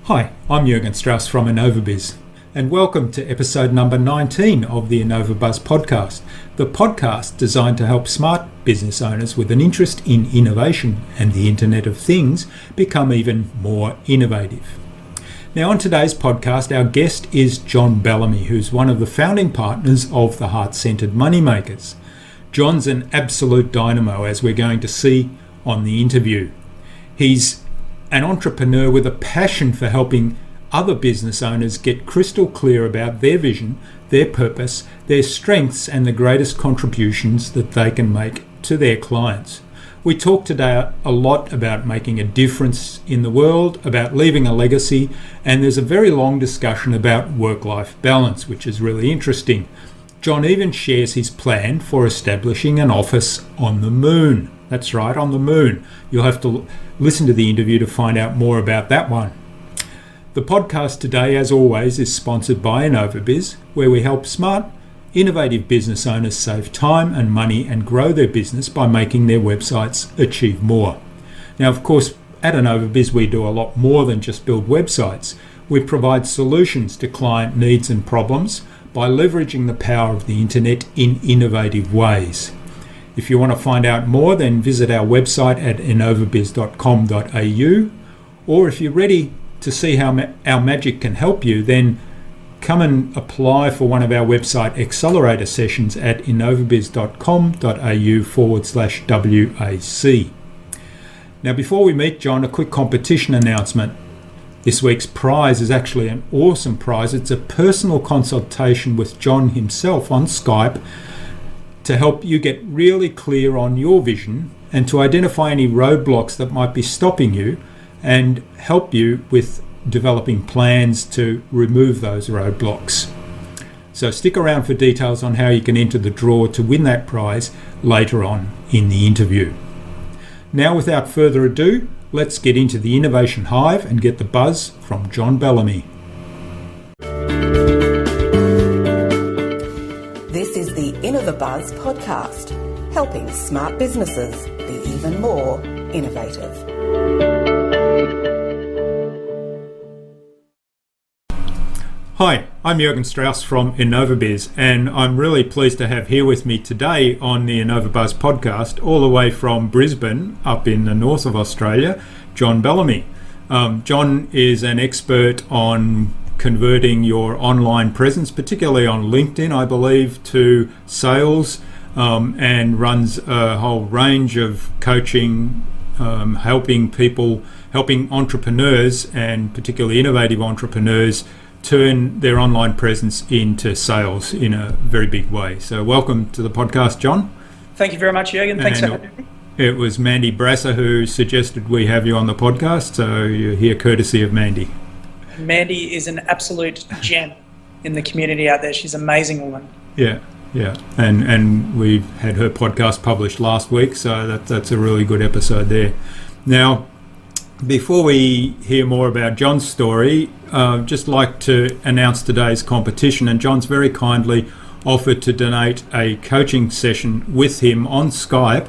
Hi, I'm Jürgen Strauss from InnovaBuzz, and welcome to episode number 19 of the InnovaBuzz podcast, the podcast designed to help smart business owners with an interest in innovation and the Internet of Things become even more innovative. Now, on today's podcast, our guest is John Bellamy, who's one of the founding partners of the Heart-Centered Moneymakers. John's an absolute dynamo, as we're going to see on the interview. He's an entrepreneur with a passion for helping other business owners get crystal clear about their vision, their purpose, their strengths, and the greatest contributions that they can make to their clients. We talk today a lot about making a difference in the world, about leaving a legacy, and there's a very long discussion about work-life balance, which is really interesting. John even shares his plan for establishing an office on the moon. That's right, on the moon. You'll have to listen to the interview to find out more about that one. The podcast today, as always, is sponsored by InnovaBuzz, where we help smart, innovative business owners save time and money and grow their business by making their websites achieve more. Now, of course, at InnovaBuzz, we do a lot more than just build websites. We provide solutions to client needs and problems by leveraging the power of the internet in innovative ways. If you want to find out more, then visit our website at innovabiz.com.au, or if you're ready to see how our magic can help you, then come and apply for one of our website accelerator sessions at innovabiz.com.au/WAC. Now, before we meet John, a quick competition announcement. This week's prize is actually an awesome prize. It's a personal consultation with John himself on Skype to help you get really clear on your vision and to identify any roadblocks that might be stopping you and help you with developing plans to remove those roadblocks. So stick around for details on how you can enter the draw to win that prize later on in the interview. Now, without further ado, let's get into the Innovation Hive and get the buzz from John Bellamy. This is the InnovaBuzz podcast, helping smart businesses be even more innovative. Hi, I'm Jürgen Strauss from InnovaBuzz, and I'm really pleased to have here with me today on the InnovaBuzz podcast, all the way from Brisbane, up in the north of Australia, John Bellamy. John is an expert on converting your online presence, particularly on LinkedIn, I believe, to sales, and runs a whole range of coaching, helping entrepreneurs, and particularly innovative entrepreneurs, turn their online presence into sales in a very big way. So welcome to the podcast, John. Thank you very much, Jürgen. Thanks for having me. It was Mandy Brasser who suggested we have you on the podcast, so you're here courtesy of Mandy. Mandy is an absolute gem in the community out there. She's an amazing woman. Yeah. And we've had her podcast published last week, so that's a really good episode there. Now, before we hear more about John's story, just like to announce today's competition, and John's very kindly offered to donate a coaching session with him on Skype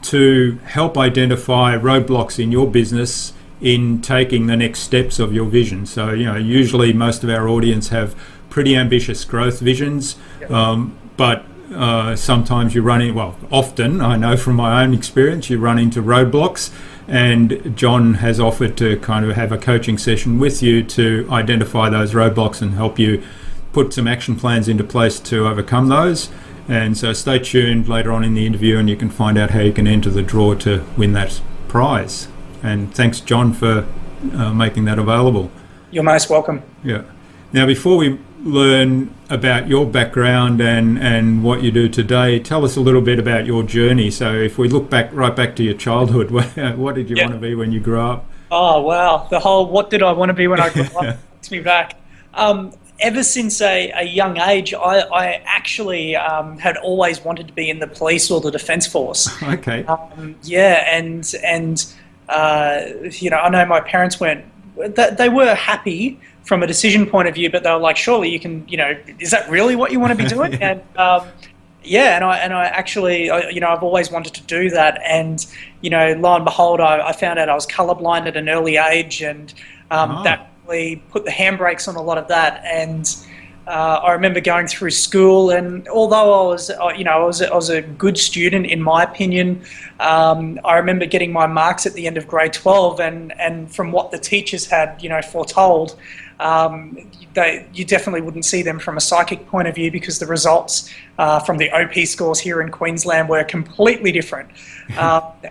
to help identify roadblocks in your business in taking the next steps of your vision. So, usually most of our audience have pretty ambitious growth visions, but sometimes you run in, often, I know from my own experience, you run into roadblocks, and John has offered to kind of have a coaching session with you to identify those roadblocks and help you put some action plans into place to overcome those. And so stay tuned later on in the interview and you can find out how you can enter the draw to win that prize. And thanks, John, for making that available. You're most welcome. Yeah. Now, before we learn about your background and what you do today, tell us a little bit about your journey. So if we look right back to your childhood, what did you want to be when you grew up? Oh, wow. The whole what did I want to be when I grew up takes me back. Ever since a young age, I actually had always wanted to be in the police or the Defence Force. Okay. I know my parents they were happy from a decision point of view, but they were like, surely you can, is that really what you want to be doing? And I actually, I've always wanted to do that. And, lo and behold, I found out I was colorblind at an early age, and that really put the handbrakes on a lot of that. And I remember going through school, and although I was a good student in my opinion, I remember getting my marks at the end of grade 12, and from what the teachers had foretold, you definitely wouldn't see them from a psychic point of view, because the results from the OP scores here in Queensland were completely different,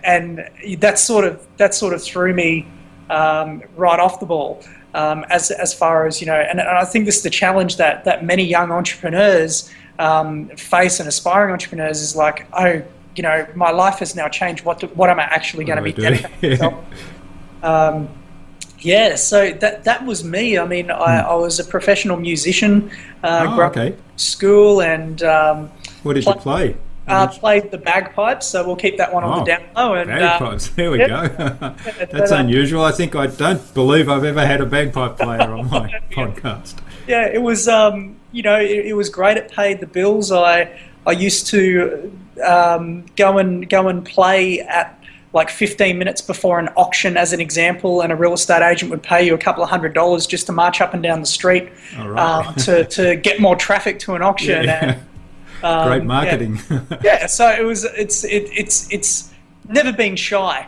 and that sort of threw me right off the ball. As far as, and I think this is the challenge that many young entrepreneurs face, and aspiring entrepreneurs, is like, my life has now changed. What am I actually going to be dedicating myself? So that was me. I mean, I was a professional musician growing up in school, and what did you play? Played the bagpipes, so we'll keep that one on the down low. And bagpipes, there we go. That's unusual. I don't believe I've ever had a bagpipe player on my podcast. Yeah, it was it was great. It paid the bills. I used to go and play at like 15 minutes before an auction, as an example, and a real estate agent would pay you a couple of $100 just to march up and down the street to get more traffic to an auction. Yeah. Great marketing. So it's never been shy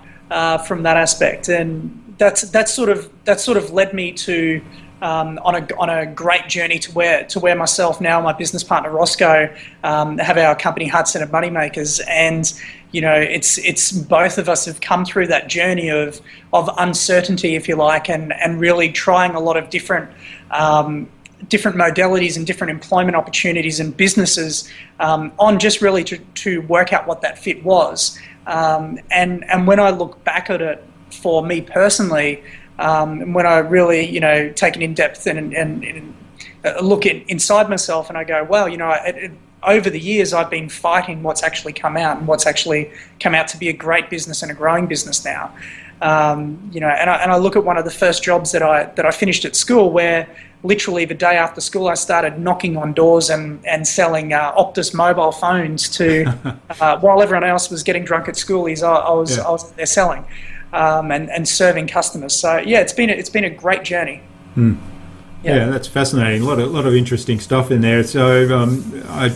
from that aspect, and that sort of led me to on a great journey to where myself, now my business partner Roscoe, have our company Heart Centered Moneymakers. And it's both of us have come through that journey of uncertainty, if you like, and really trying a lot of different modalities and different employment opportunities and businesses on just really to work out what that fit was. And when I look back at it, for me personally, when I really take an in-depth and look inside myself, and I go, well, over the years I've been fighting what's actually come out, and what's actually come out to be a great business and a growing business now. And I look at one of the first jobs that I finished at school, where literally the day after school I started knocking on doors and selling Optus mobile phones to while everyone else was getting drunk at schoolies, I was there selling and serving customers. So yeah, it's been a great journey. Yeah, that's fascinating. A lot of interesting stuff in there. So I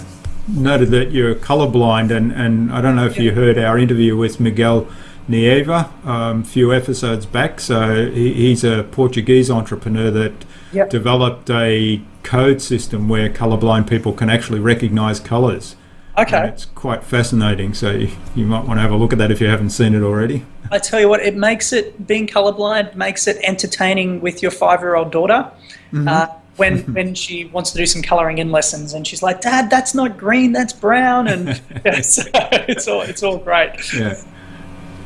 noted that you're colorblind, and I don't know if you heard our interview with Miguel Nieva a few episodes back. So he's a Portuguese entrepreneur that developed a code system where colorblind people can actually recognize colors. Okay. And it's quite fascinating, so you might want to have a look at that if you haven't seen it already. I tell you what, being colorblind makes it entertaining with your 5-year-old daughter. Mm-hmm. When she wants to do some colouring in lessons, and she's like, "Dad, that's not green, that's brown," and so it's all great.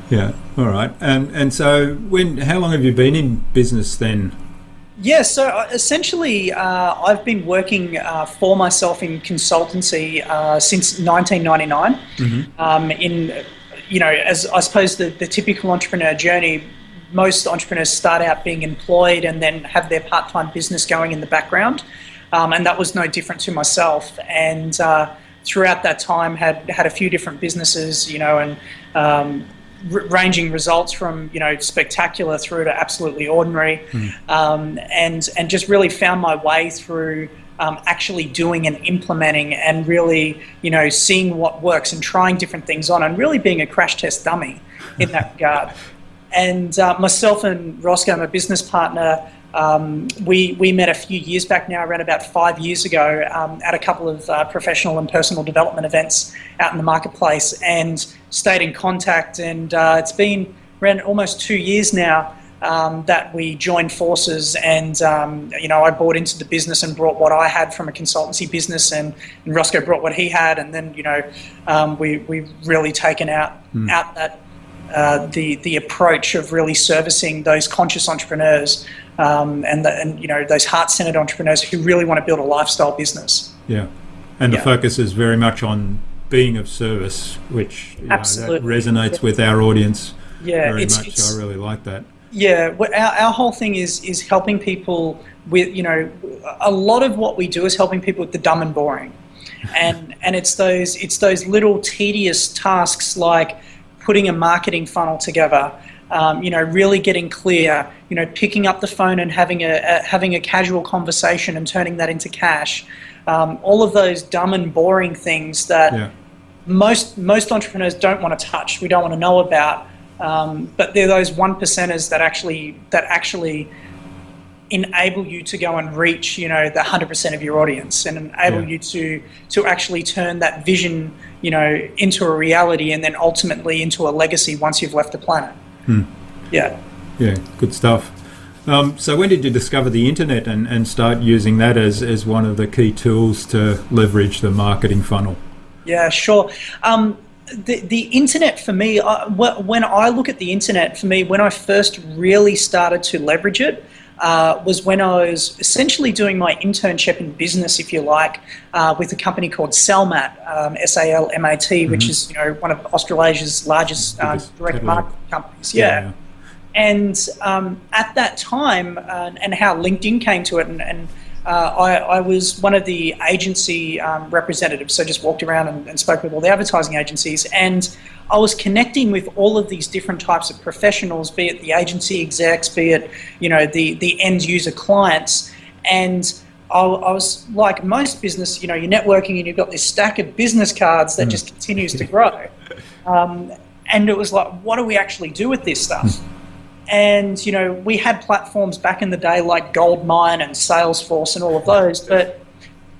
Yeah. All right. And so how long have you been in business then? Yeah, so essentially I've been working for myself in consultancy since 1999. Mm-hmm. As I suppose the typical entrepreneur journey, most entrepreneurs start out being employed and then have their part-time business going in the background, and that was no different to myself. And throughout that time had a few different businesses, and ranging results from spectacular through to absolutely ordinary, and just really found my way through actually doing and implementing, and really seeing what works and trying different things on, and really being a crash test dummy in that regard. And myself and Roscoe, my business partner, we met a few years back now, around about 5 years ago, at a couple of professional and personal development events out in the marketplace, and stayed in contact. And it's been around almost 2 years now that we joined forces, and I bought into the business and brought what I had from a consultancy business, and Roscoe brought what he had, and then we've really taken out that the approach of really servicing those conscious entrepreneurs, and those heart-centered entrepreneurs who really want to build a lifestyle business. Yeah, and the focus is very much on being of service, which that resonates with our audience very much. So I really like that. Yeah, our whole thing is helping people with, a lot of what we do is helping people with the dumb and boring, and it's those little tedious tasks like putting a marketing funnel together, really getting clear, picking up the phone and having a casual conversation and turning that into cash. All of those dumb and boring things that most entrepreneurs don't want to touch, we don't want to know about. But they're those 1%ers that actually enable you to go and reach, the 100% of your audience, and enable you to actually turn that vision, into a reality, and then ultimately into a legacy once you've left the planet. Yeah, good stuff. So when did you discover the internet and start using that as one of the key tools to leverage the marketing funnel? Yeah, sure. The internet for me, when I look at the internet, for me, when I first really started to leverage it, was when I was essentially doing my internship in business, if you like, with a company called Salmat, SALMAT, which is one of Australasia's largest direct marketing companies. Yeah. And at that time, and how LinkedIn came to it, and I was one of the agency representatives, so just walked around and spoke with all the advertising agencies, and I was connecting with all of these different types of professionals, be it the agency execs, be it the end user clients, and I was like most business, you're networking and you've got this stack of business cards that just continues to grow, and it was like, what do we actually do with this stuff? And, we had platforms back in the day like Goldmine and Salesforce and all of those. But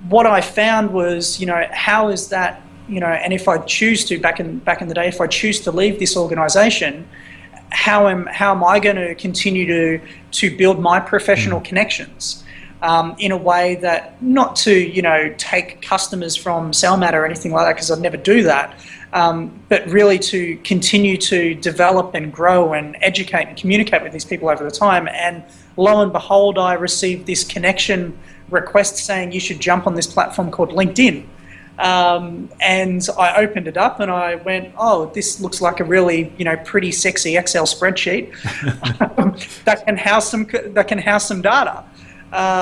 what I found was, how is that, and if I choose to, back in the day, if I choose to leave this organization, how am I going to continue to build my professional connections in a way that, not to, take customers from Salmat or anything like that, because I'd never do that. But really to continue to develop and grow and educate and communicate with these people over the time. And lo and behold, I received this connection request saying you should jump on this platform called LinkedIn. And I opened it up and I went, oh, this looks like a really, pretty sexy Excel spreadsheet that can house some data.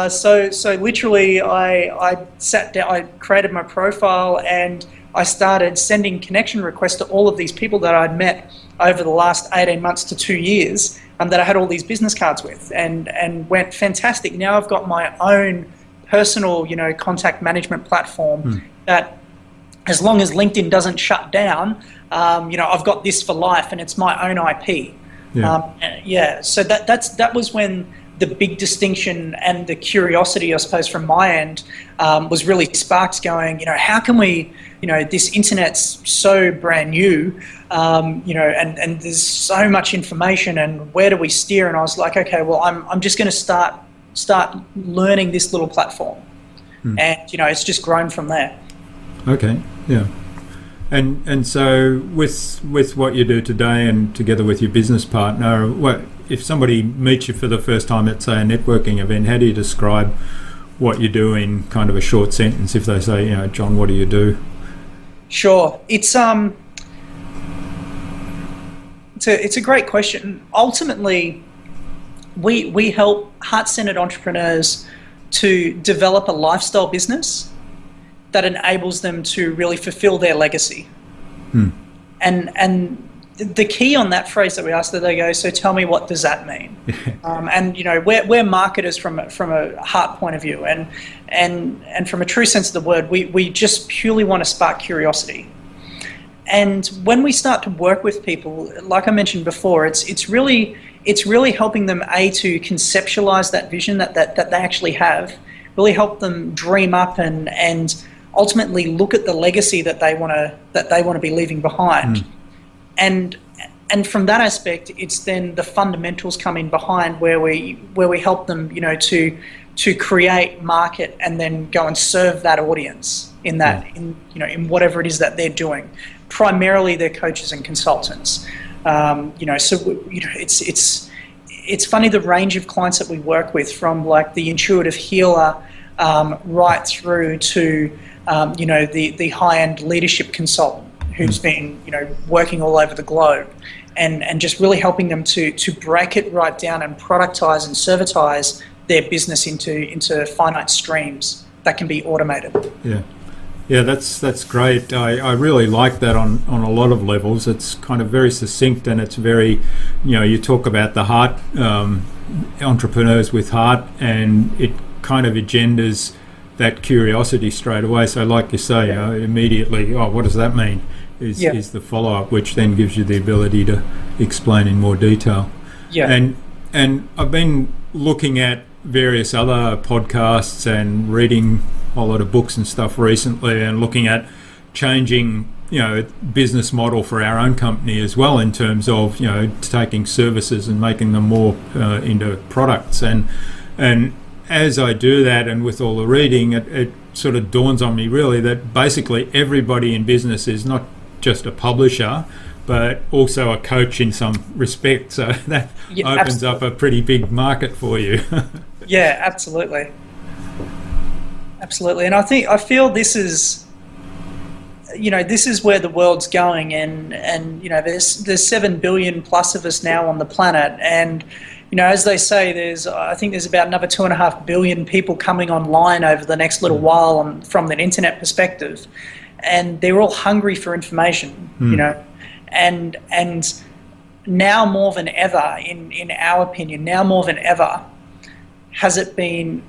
So literally I sat down, I created my profile, and I started sending connection requests to all of these people that I'd met over the last 18 months to 2 years, that I had all these business cards with, and went, fantastic. Now I've got my own personal, contact management platform that, as long as LinkedIn doesn't shut down, I've got this for life, and it's my own IP. So that was when the big distinction and the curiosity, I suppose, from my end was really sparked, going, how can we, this internet's so brand new, and there's so much information, and where do we steer? And I was like, okay, well, I'm just going to start learning this little platform. And, it's just grown from there. Okay, yeah. And so with what you do today, and together with your business partner, if somebody meets you for the first time at, say, a networking event, how do you describe what you do in kind of a short sentence? If they say, John, what do you do? Sure. It's a great question. Ultimately, we help heart-centered entrepreneurs to develop a lifestyle business that enables them to really fulfill their legacy. And the key on that phrase that we ask, that they go, so tell me, what does that mean? And we're marketers from a heart point of view, and from a true sense of the word, we just purely want to spark curiosity. And when we start to work with people, like I mentioned before, it's really helping them to conceptualize that vision that they actually have, really help them dream up and ultimately look at the legacy that they want to be leaving behind. And from that aspect, it's then the fundamentals come in behind, where we help them, to create, market, and then go and serve that audience in that, in whatever it is that they're doing. Primarily, they're coaches and consultants. It's funny, the range of clients that we work with, from like the intuitive healer right through to the high-end leadership consultant who's been working all over the globe, and just really helping them to break it right down and productize and servitize their business into finite streams that can be automated. Yeah. Yeah, that's great. I really like that on a lot of levels. It's kind of very succinct, and it's very, you talk about the heart, entrepreneurs with heart, and it kind of engenders that curiosity straight away. So like you say, immediately, what does that mean? Is the follow-up, which then gives you the ability to explain in more detail. Yeah. And I've been looking at various other podcasts and reading a lot of books and stuff recently, and looking at changing business model for our own company as well, in terms of taking services and making them more into products. And as I do that, and with all the reading, it sort of dawns on me really that basically everybody in business is not just a publisher, but also a coach in some respect. So that opens up a pretty big market for you. Yeah, absolutely. Absolutely. And I feel this is, this is where the world's going, and there's 7 billion plus of us now on the planet, and as they say, I think there's about another 2.5 billion people coming online over the next little while from the internet perspective, and they're all hungry for information, and now more than ever, in our opinion, now more than ever, has it been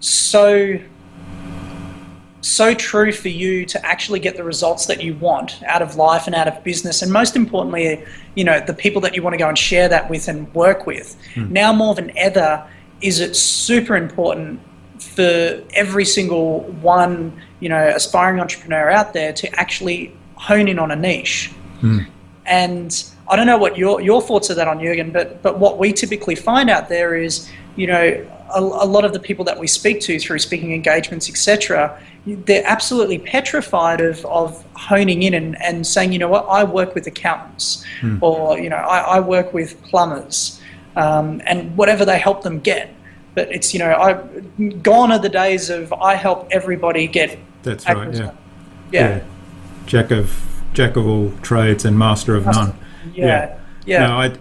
so true for you to actually get the results that you want out of life and out of business, and most importantly, the people that you want to go and share that with and work with. Now more than ever is it super important for every single one, aspiring entrepreneur out there to actually hone in on a niche. And I don't know what your thoughts are that on, Jürgen, but what we typically find out there is, a lot of the people that we speak to through speaking engagements, etc., they're absolutely petrified of honing in and saying, I work with accountants, or, I work with plumbers, and whatever they help them get. But it's, gone are the days of I help everybody get. That's right, yeah. Jack of all trades and master of none. Yeah. No,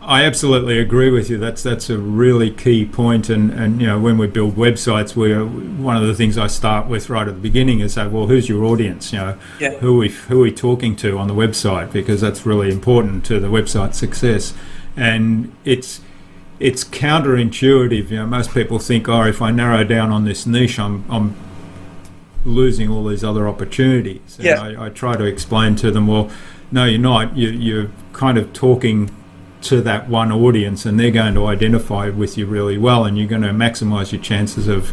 I absolutely agree with you. That's a really key point. And when we build websites, one of the things I start with right at the beginning is say, well, who's your audience? Who are we talking to on the website? Because that's really important to the website success. And it's counterintuitive. Most people think, if I narrow down on this niche, I'm losing all these other opportunities. And I try to explain to them, well, no, you're not. You're kind of talking to that one audience, and they're going to identify with you really well, and you're going to maximize your chances of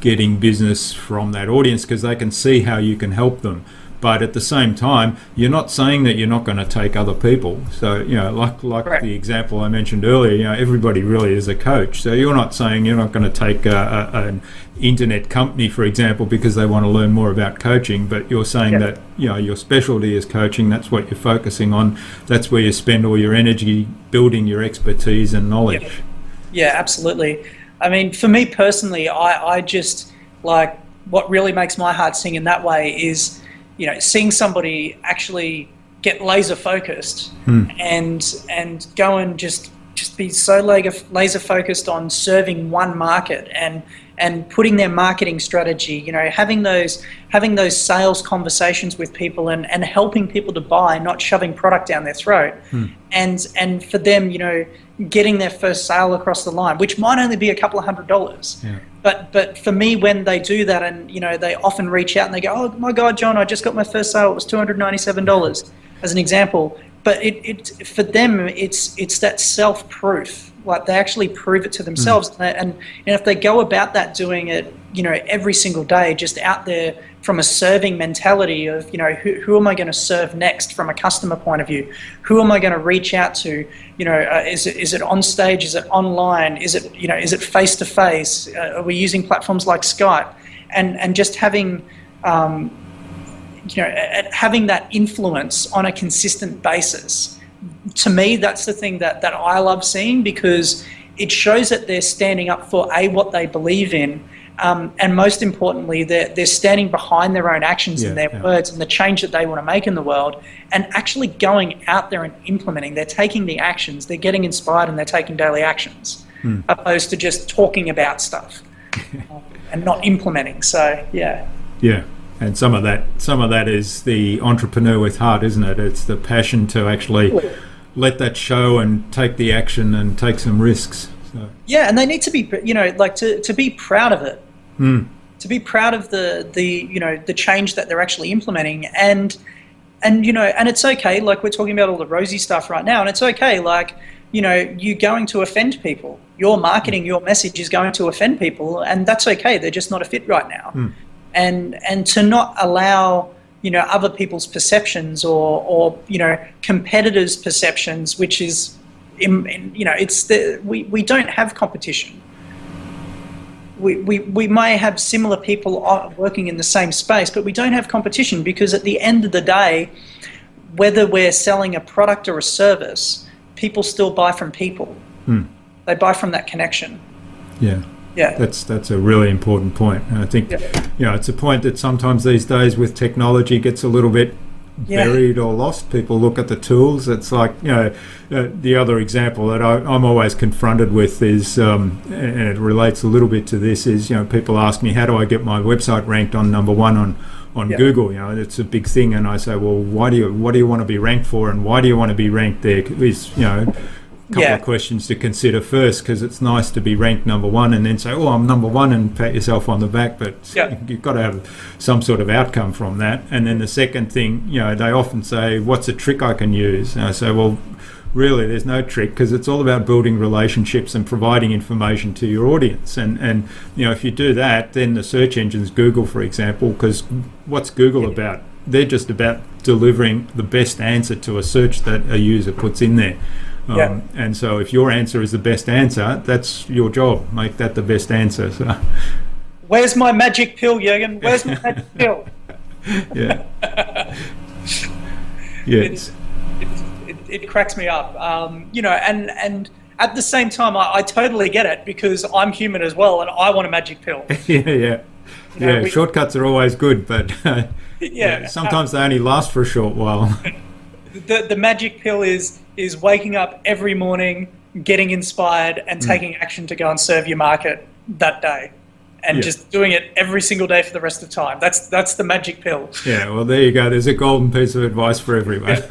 getting business from that audience because they can see how you can help them. But at the same time, you're not saying that you're not going to take other people. So, like the example I mentioned earlier, everybody really is a coach. So you're not saying you're not going to take an internet company, for example, because they want to learn more about coaching, but you're saying that, your specialty is coaching. That's what you're focusing on. That's where you spend all your energy building your expertise and knowledge. Yeah, absolutely. I mean, for me personally, I just, like, what really makes my heart sing in that way is, seeing somebody actually get laser focused and go and just be so laser focused on serving one market and putting their marketing strategy, having those sales conversations with people and helping people to buy, not shoving product down their throat, and for them, getting their first sale across the line, which might only be a couple of $100. Yeah. But for me, when they do that, and they often reach out and they go, "Oh my God, John, I just got my first sale. It was $297," as an example. But it for them, it's that self-proof. Like, they actually prove it to themselves, and if they go about that, doing it, every single day, just out there from a serving mentality of, who am I going to serve next from a customer point of view? Who am I going to reach out to? Is it on stage? Is it online? Is it face to face? Are we using platforms like Skype? And just having having that influence on a consistent basis. To me, that's the thing that I love seeing, because it shows that they're standing up for what they believe in, and most importantly, they're standing behind their own actions and their words and the change that they want to make in the world, and actually going out there and implementing. They're taking the actions, they're getting inspired, and they're taking daily actions, opposed to just talking about stuff and not implementing. So, yeah. And some of that is the entrepreneur with heart, isn't it? It's the passion to actually let that show and take the action and take some risks. So. Yeah, and they need to be, like to be proud of it. To be proud of the change that they're actually implementing, and it's okay. Like, we're talking about all the rosy stuff right now, and it's okay. Like, you're going to offend people. Your marketing, your message is going to offend people, and that's okay. They're just not a fit right now. And to not allow other people's perceptions or competitors' perceptions, which is we don't have competition. We may have similar people working in the same space, but we don't have competition, because at the end of the day, whether we're selling a product or a service, people still buy from people. They buy from that connection. Yeah. That's a really important point. And I think it's a point that sometimes these days with technology gets a little bit buried or lost. People look at the tools. It's like, the other example that I'm always confronted with is, and it relates a little bit to this, is, people ask me, how do I get my website ranked on number one on Google? It's a big thing. And I say, well, what do you want to be ranked for, and why do you want to be ranked there? Is, couple of questions to consider first, because it's nice to be ranked number one and then say, oh, I'm number one, and pat yourself on the back, but you've got to have some sort of outcome from that. And then the second thing, they often say, what's a trick I can use? And I say, well, really, there's no trick, because it's all about building relationships and providing information to your audience. And if you do that, then the search engines, Google, for example, because what's Google about? They're just about delivering the best answer to a search that a user puts in there. And so if your answer is the best answer, that's your job. Make that the best answer. So. Where's my magic pill, Jürgen? Where's my magic pill? Yes. It cracks me up. And at the same time, I totally get it, because I'm human as well, and I want a magic pill. Shortcuts are always good, but sometimes they only last for a short while. The magic pill is waking up every morning, getting inspired, and taking action to go and serve your market that day, and just doing it every single day for the rest of the time. That's the magic pill. Yeah, well, there you go. There's a golden piece of advice for everyone.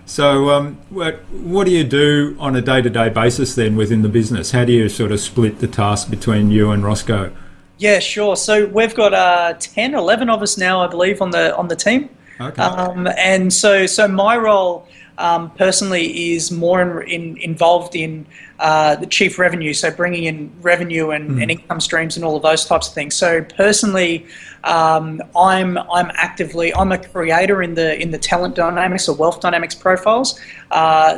So what do you do on a day-to-day basis then within the business? How do you sort of split the task between you and Roscoe? Yeah, sure. So we've got 10, 11 of us now, I believe, on the team. Okay. And so my role personally is more involved in the chief revenue, so bringing in revenue and income streams and all of those types of things. So personally, I'm a creator in the talent dynamics or wealth dynamics profiles.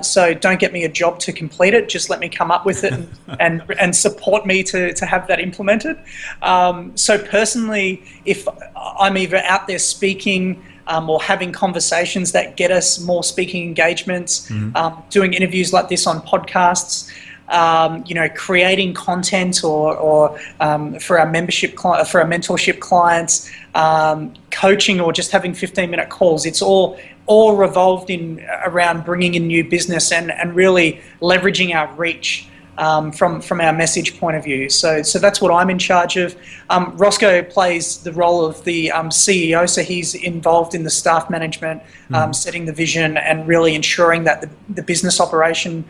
So don't get me a job to complete it. Just let me come up with it and support me to have that implemented. So personally, if I'm either out there speaking, or having conversations that get us more speaking engagements, doing interviews like this on podcasts, creating content or for our membership for our mentorship clients, coaching, or just having 15-minute calls. It's all revolved around bringing in new business and really leveraging our reach from our message point of view. So that's what I'm in charge of. Roscoe plays the role of the CEO, so he's involved in the staff management, setting the vision, and really ensuring that the business operation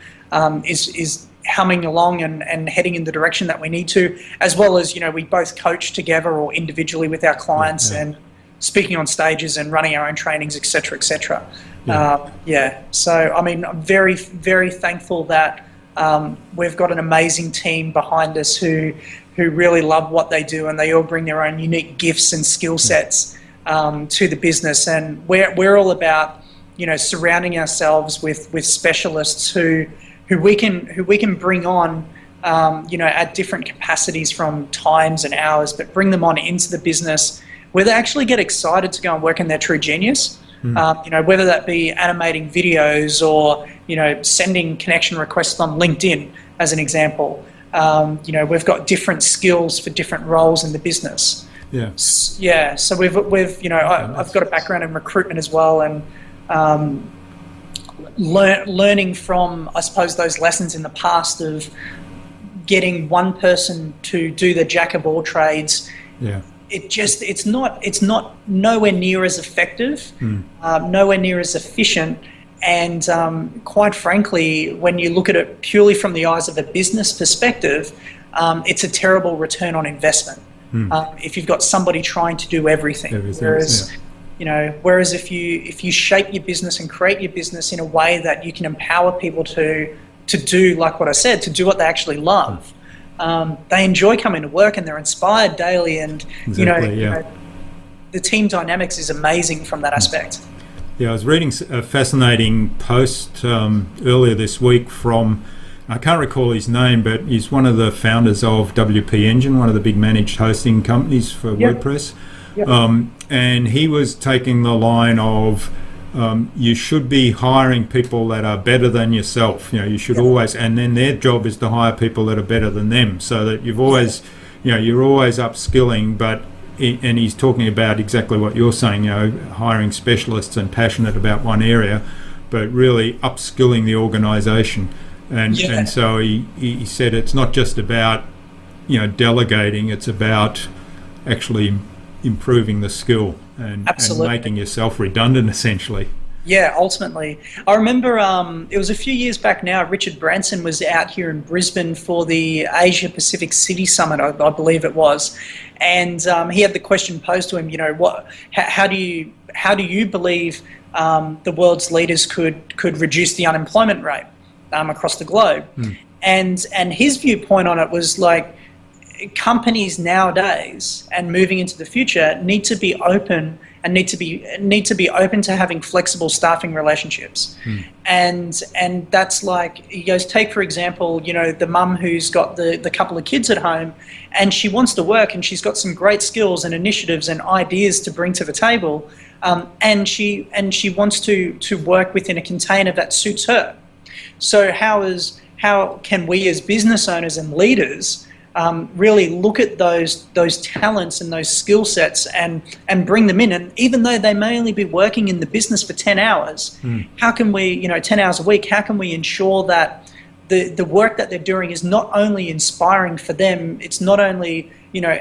is humming along and heading in the direction that we need to, as well as, we both coach together or individually with our clients and speaking on stages and running our own trainings, et cetera, et cetera. So, I mean, I'm very, very thankful that we've got an amazing team behind us who really love what they do, and they all bring their own unique gifts and skill sets to the business. And we're all about, surrounding ourselves with specialists who we can bring on, at different capacities from times and hours, but bring them on into the business where they actually get excited to go and work in their true genius. Whether that be animating videos or, sending connection requests on LinkedIn, as an example. We've got different skills for different roles in the business. So we've I've got a background in recruitment as well, and learning from, I suppose, those lessons in the past of getting one person to do the jack of all trades it's not nowhere near as effective, nowhere near as efficient. And quite frankly, when you look at it purely from the eyes of a business perspective, it's a terrible return on investment. If you've got somebody trying to do everything. Whereas if you shape your business and create your business in a way that you can empower people to do, like what I said, to do what they actually love, they enjoy coming to work and they're inspired daily. And the team dynamics is amazing from that aspect. Yeah, I was reading a fascinating post earlier this week from, I can't recall his name, but he's one of the founders of WP Engine, one of the big managed hosting companies for WordPress. Yep. And he was taking the line of you should be hiring people that are better than yourself. You should always, and then their job is to hire people that are better than them, so that you've always, you're always upskilling. But and he's talking about exactly what you're saying, hiring specialists and passionate about one area, but really upskilling the organisation. And so he said it's not just about delegating, it's about actually improving the skill and making yourself redundant, essentially. Yeah, ultimately. I remember it was a few years back now, Richard Branson was out here in Brisbane for the Asia Pacific City Summit, I believe it was. And he had the question posed to him, how do you believe the world's leaders could reduce the unemployment rate across the globe? And his viewpoint on it was like, companies nowadays and moving into the future need to be open and need to be open to having flexible staffing relationships. And that's like, he goes, take for example, the mum who's got the couple of kids at home and she wants to work and she's got some great skills and initiatives and ideas to bring to the table, and she wants to work within a container that suits her. So how can we as business owners and leaders really look at those talents and those skill sets and bring them in? And even though they may only be working in the business for 10 hours, how can we, 10 hours a week, how can we ensure that the work that they're doing is not only inspiring for them, it's not only,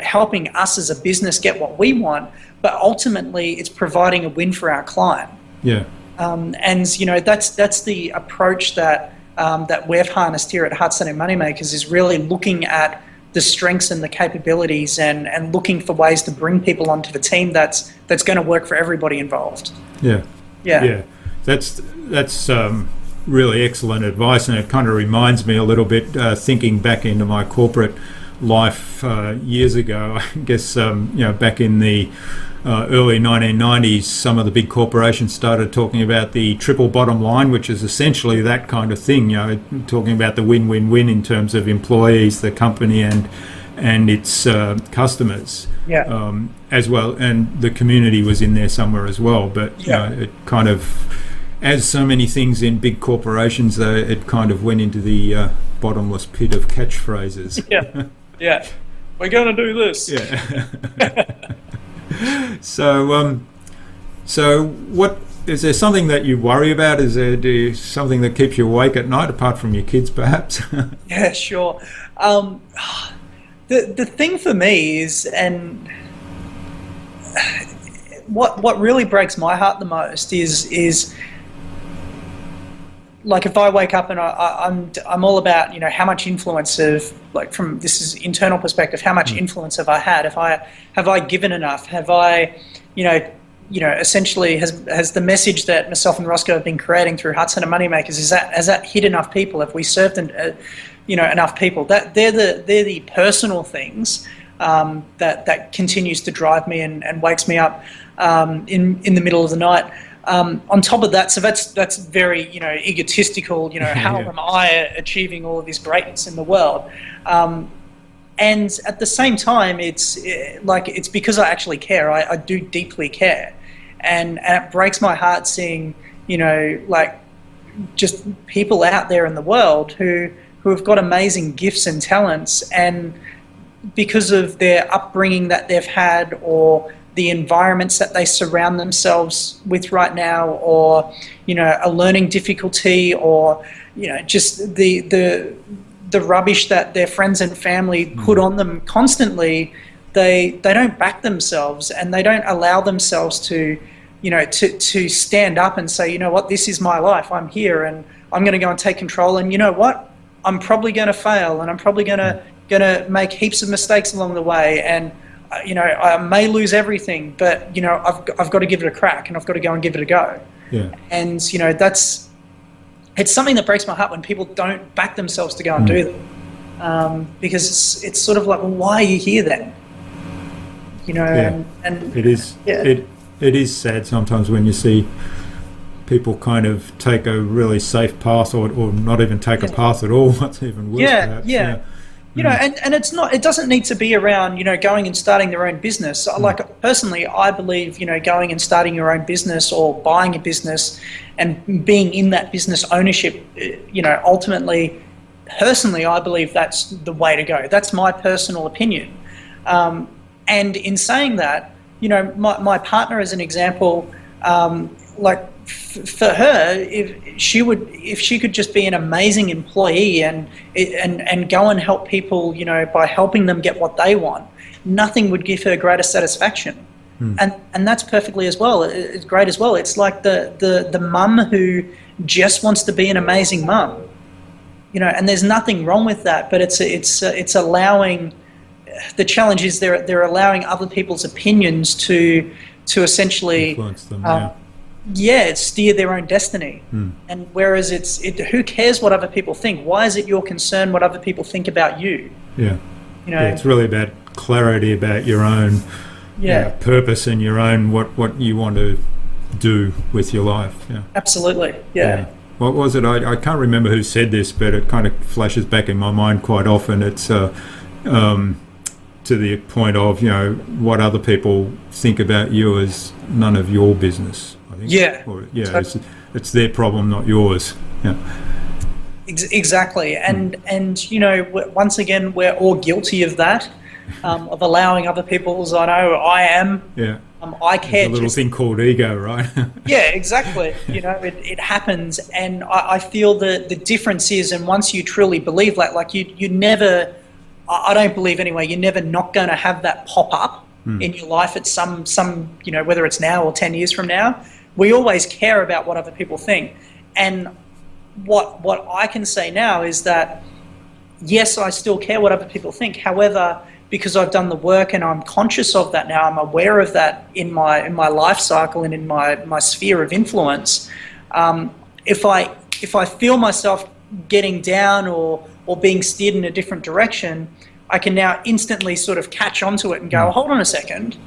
helping us as a business get what we want, but ultimately it's providing a win for our client. Yeah. And that's the approach that we've harnessed here at Hudson & Moneymakers, is really looking at the strengths and the capabilities and looking for ways to bring people onto the team that's going to work for everybody involved. Yeah. That's really excellent advice, and it kind of reminds me a little bit, thinking back into my corporate life years ago. I guess back in the early 1990s, some of the big corporations started talking about the triple bottom line, which is essentially that kind of thing, talking about the win-win-win in terms of employees, the company, and its customers, as well, and the community was in there somewhere as well. But it kind of, as so many things in big corporations, though, it kind of went into the bottomless pit of catchphrases. Yeah, we're going to do this. So what is there something that you worry about? Is there something that keeps you awake at night, apart from your kids, perhaps? Yeah, sure. The thing for me is, and what really breaks my heart the most is like, if I wake up and I'm all about, how much influence from this is internal perspective, how much influence have I had? Have I given enough? Have I, essentially has the message that myself and Roscoe have been creating through Hudson and Moneymakers, has that hit enough people? Have we served enough people? That they're the personal things that continues to drive me and wakes me up in the middle of the night. On top of that, so that's very egotistical. How am I achieving all of this greatness in the world? And at the same time, it's because I actually care. I do deeply care, and it breaks my heart seeing just people out there in the world who have got amazing gifts and talents, and because of their upbringing that they've had, or the environments that they surround themselves with right now, or a learning difficulty, or just the rubbish that their friends and family put on them constantly, they don't back themselves, and they don't allow themselves to, to stand up and say, you know what, this is my life. I'm here, and I'm going to go and take control. And you know what, I'm probably going to fail, and I'm probably going to make heaps of mistakes along the way, and I may lose everything, but I've got to give it a crack, and I've got to go and give it a go. Yeah. And it's something that breaks my heart when people don't back themselves to go and do that, because it's sort of like, well, why are you here then? And it is. Yeah. It is sad sometimes when you see people kind of take a really safe path, or not even take a path at all. What's even worse? Perhaps. And it's not. It doesn't need to be around going and starting their own business. Like personally, I believe going and starting your own business or buying a business and being in that business ownership. Ultimately, personally, I believe that's the way to go. That's my personal opinion. And in saying that, my partner, as an example, for her, if she could just be an amazing employee and go and help people, by helping them get what they want, nothing would give her greater satisfaction. And that's perfectly as well. It's great as well. It's like the mum who just wants to be an amazing mum, and there's nothing wrong with that. But it's allowing. The challenge is they're allowing other people's opinions to essentially influence them. Steer their own destiny. And whereas who cares what other people think? Why is it your concern what other people think about you? It's really about clarity about your own purpose and your own what you want to do with your life. Absolutely. What was it? I can't remember who said this, but it kind of flashes back in my mind quite often. It's to the point of what other people think about you is none of your business, I think. It's their problem, not yours. Exactly. And once again, we're all guilty of that, of allowing other people's. I know I am. I care. There's a little thing called ego, right? Exactly. It happens, and I feel the difference is, and once you truly believe that, like you never. I don't believe anyway, you're never not going to have that pop up in your life at some whether it's now or 10 years from now. We always care about what other people think. And what I can say now is that, yes, I still care what other people think. However, because I've done the work and I'm conscious of that now, I'm aware of that in my life cycle and in my sphere of influence. If I feel myself getting down or being steered in a different direction, I can now instantly sort of catch onto it and go, hold on a second,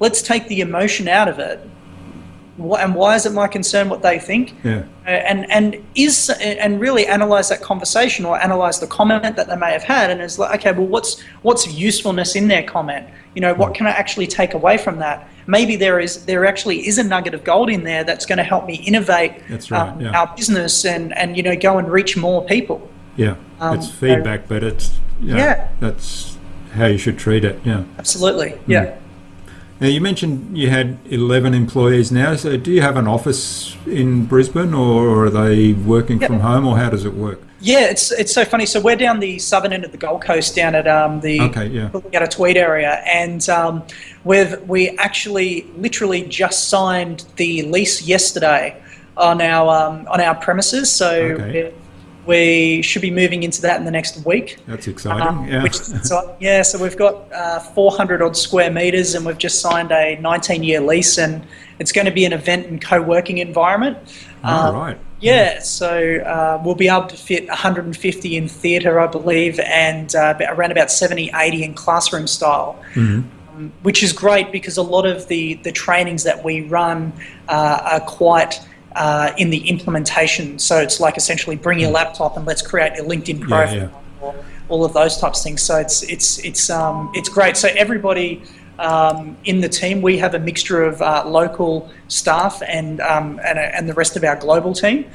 let's take the emotion out of it. And why is it my concern what they think? And really analyze that conversation or analyze the comment that they may have had, and it's like, okay, well, what's usefulness in their comment? What can I actually take away from that? Maybe there actually is a nugget of gold in there that's going to help me innovate our business and go and reach more people. It's feedback, but it's that's how you should treat it. Absolutely. Now, you mentioned you had 11 employees now. So do you have an office in Brisbane, or are they working from home, or how does it work? It's so funny. So we're down the southern end of the Gold Coast, down at the Tweed area, and we actually literally just signed the lease yesterday on our premises. So we should be moving into that in the next week. That's exciting. So we've got 400 odd square meters, and we've just signed a 19-year lease, and it's going to be an event and co-working environment. Right. So we'll be able to fit 150 in theatre, I believe, and around about 70, 80 in classroom style. Which is great because a lot of the trainings that we run are quite in the implementation. So it's like essentially bring your laptop and let's create your LinkedIn profile, or all of those types of things. So it's great. So everybody in the team, we have a mixture of local staff and the rest of our global team.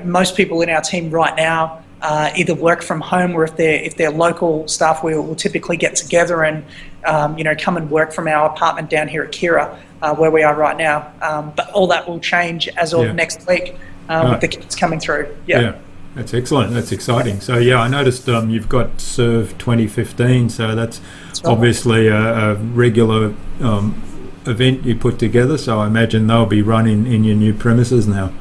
Most people in our team right now either work from home, or if they're local staff, we'll typically get together and come and work from our apartment down here at Kira, where we are right now. But all that will change as of next week with the kids coming through. That's excellent. That's exciting. So yeah, I noticed you've got Serve 2015. So that's right. Obviously a regular event you put together. So I imagine they'll be running in your new premises now.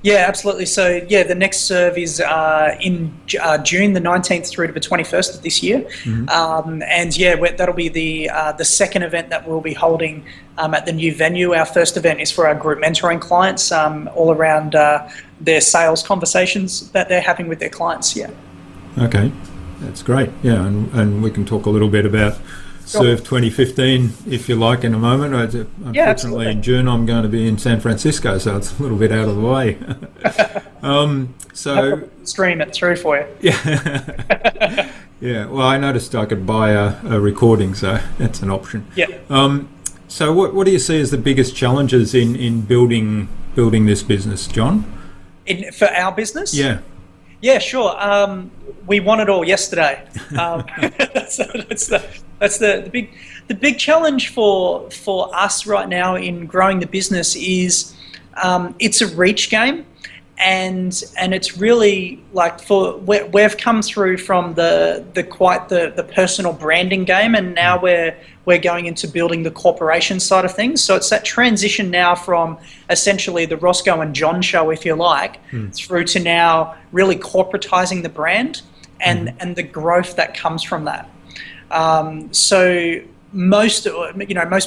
Yeah, absolutely. So yeah, the next Serve is in June the 19th through to the 21st of this year. And yeah, that'll be the second event that we'll be holding at the new venue. Our first event is for our group mentoring clients, all around their sales conversations that they're having with their clients. Yeah. Okay, that's great. Yeah, and we can talk a little bit about Serve 2015 if you like in a moment. Unfortunately, in June I'm going to be in San Francisco, so it's a little bit out of the way. So stream it through for you. Yeah. Yeah. Well, I noticed I could buy a recording, so that's an option. Yeah. So what do you see as the biggest challenges in building this business, John? For our business? Yeah. Yeah, sure. We want it all yesterday. That's the big challenge for us right now in growing the business is it's a reach game, and it's really like we've come through from the personal branding game, and now we're going into building the corporation side of things. So it's that transition now from essentially the Roscoe and John show, if you like, through to now really corporatizing the brand and the growth that comes from that. So most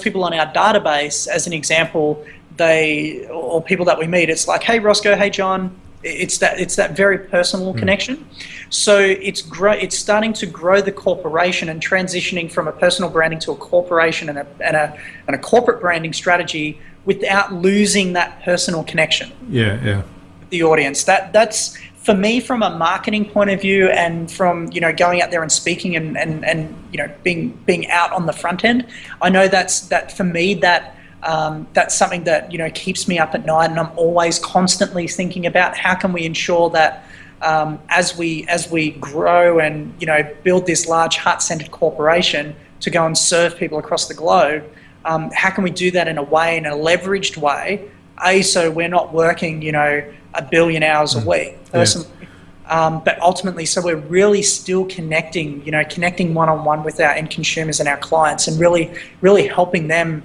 people on our database, as an example, or people that we meet, it's like, hey Roscoe, hey John. It's that very personal connection. So it's starting to grow the corporation and transitioning from a personal branding to a corporation and a corporate branding strategy without losing that personal connection. Yeah. With the audience. That's for me, from a marketing point of view, and from going out there and speaking and being out on the front end. I know that for me that's something that keeps me up at night, and I'm always constantly thinking about how can we ensure that as we grow and build this large heart-centered corporation to go and serve people across the globe, how can we do that in a leveraged way? So we're not working 1 billion hours a week personally, but ultimately, so we're really still connecting one-on-one with our end consumers and our clients, and really helping them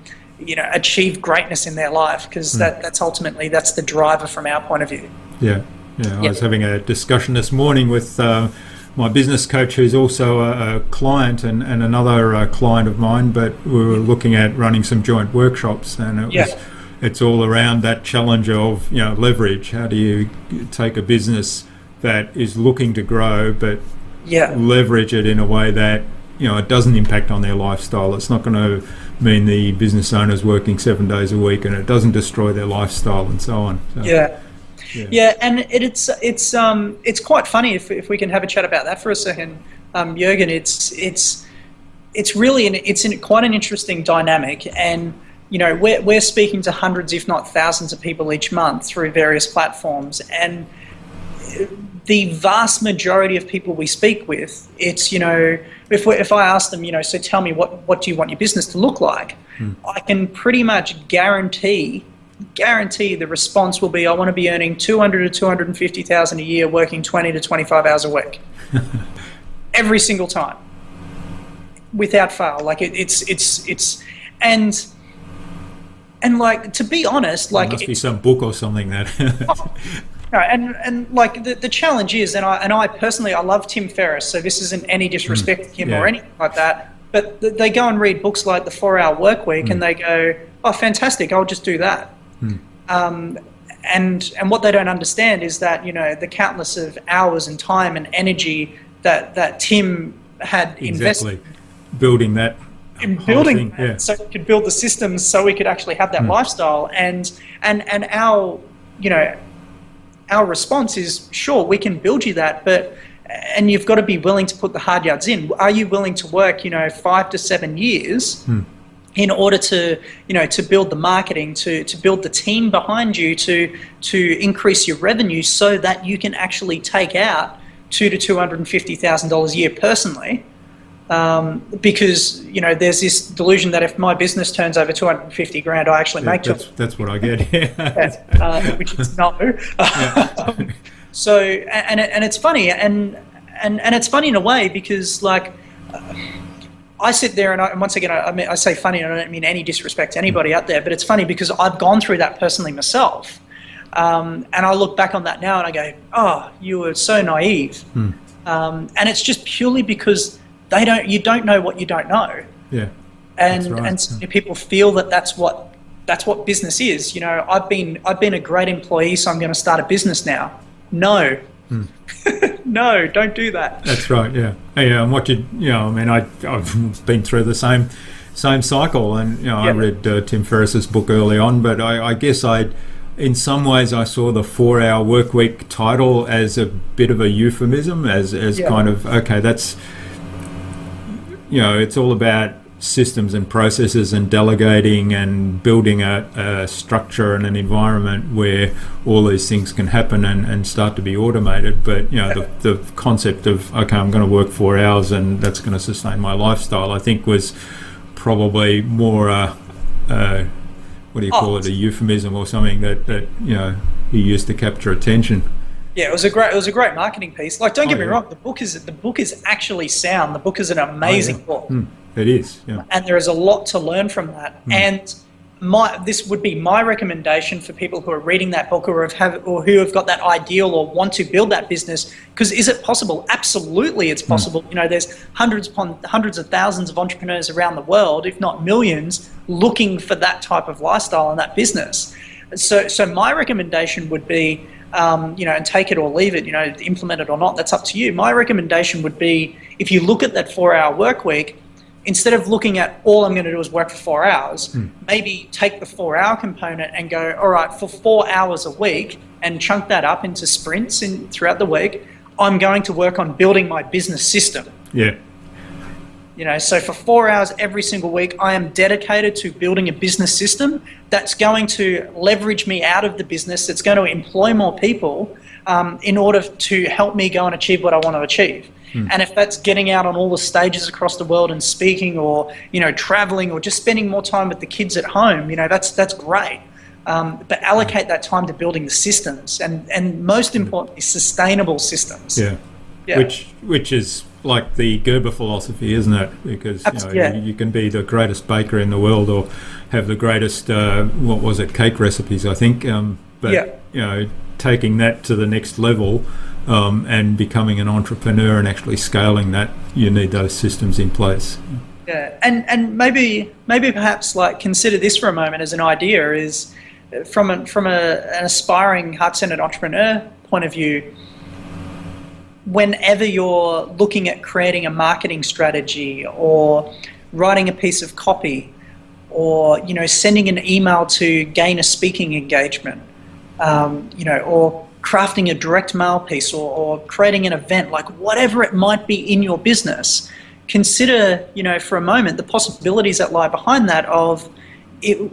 achieve greatness in their life, because that's ultimately the driver from our point of view. Yeah. I was having a discussion this morning with my business coach, who's also a client and another client of mine, but we were looking at running some joint workshops, and it's all around that challenge of leverage. How do you take a business that is looking to grow but leverage it in a way that it doesn't impact on their lifestyle? It's not going to mean the business owner's working 7 days a week, and it doesn't destroy their lifestyle and so on. So, yeah, and it's quite funny if we can have a chat about that for a second, Jürgen. It's really quite an interesting dynamic, and we're speaking to hundreds, if not thousands, of people each month through various platforms, and the vast majority of people we speak with, it's if I ask them, so tell me what do you want your business to look like, I can pretty much guarantee the response will be, I want to be earning 200 to 250,000 a year, working 20 to 25 hours a week, every single time, without fail. Like it's and like, to be honest, like, there must be some book or something that. No, and like the challenge is, and I personally, I love Tim Ferriss, so this isn't any disrespect to him or anything like that, but they go and read books like The 4-Hour Workweek and they go, oh, fantastic, I'll just do that. And what they don't understand is that the countless of hours and time and energy that Tim had invested building that. In building that, so we could build the systems, so we could actually have that lifestyle, and our response is, sure, we can build you that, and you've got to be willing to put the hard yards in. Are you willing to work 5 to 7 years in order to build the marketing, to build the team behind you, to increase your revenue, so that you can actually take out $200,000 to $250,000 a year personally? Because there's this delusion that if my business turns over 250 grand, I actually make that's what I get. Which is no. So, and it's funny, and it's funny in a way because, like, I sit there and once again, I say funny, and I don't mean any disrespect to anybody out there, but it's funny because I've gone through that personally myself. And I look back on that now and I go, oh, you were so naive. And it's just purely because you don't know what you don't know. Yeah. And so people feel that that's what business is. You know, I've been a great employee, so I'm going to start a business now. No. No, don't do that. That's right. Yeah. And what I mean, I've been through the same cycle, and I read Tim Ferriss's book early on, but I guess in some ways I saw the 4-hour work week title as a bit of a euphemism, as kind of, okay, that's, it's all about systems and processes and delegating and building a structure and an environment where all these things can happen and start to be automated. But the concept of, okay, I'm going to work 4 hours and that's going to sustain my lifestyle, I think was probably more what do you call it, a euphemism or something that he used to capture attention. Yeah, it was a great marketing piece. Like, don't get me wrong, the book is actually sound. The book is an amazing book. It is, yeah. And there is a lot to learn from that. And this would be my recommendation for people who are reading that book or who have got that ideal or want to build that business. Because is it possible? Absolutely, it's possible. There's hundreds of thousands of entrepreneurs around the world, if not millions, looking for that type of lifestyle and that business. So my recommendation would be, and take it or leave it, implement it or not, that's up to you. My recommendation would be, if you look at that 4-hour work week, instead of looking at all I'm going to do is work for 4 hours, maybe take the 4-hour component and go, all right, for 4 hours a week, and chunk that up into sprints throughout the week, I'm going to work on building my business system. Yeah. So for 4 hours every single week, I am dedicated to building a business system that's going to leverage me out of the business, that's going to employ more people in order to help me go and achieve what I want to achieve. And if that's getting out on all the stages across the world and speaking, or traveling, or just spending more time with the kids at home, that's great. But allocate that time to building the systems, and most importantly, sustainable systems. Yeah. Which is like the Gerber philosophy, isn't it? Because you can be the greatest baker in the world or have the greatest cake recipes, I think. But taking that to the next level. And becoming an entrepreneur and actually scaling that, you need those systems in place. Yeah, and maybe perhaps like consider this for a moment as an idea, is from an aspiring heart-centered entrepreneur point of view. Whenever you're looking at creating a marketing strategy or writing a piece of copy, or sending an email to gain a speaking engagement, or crafting a direct mail piece, or creating an event, like whatever it might be in your business, consider, for a moment, the possibilities that lie behind that of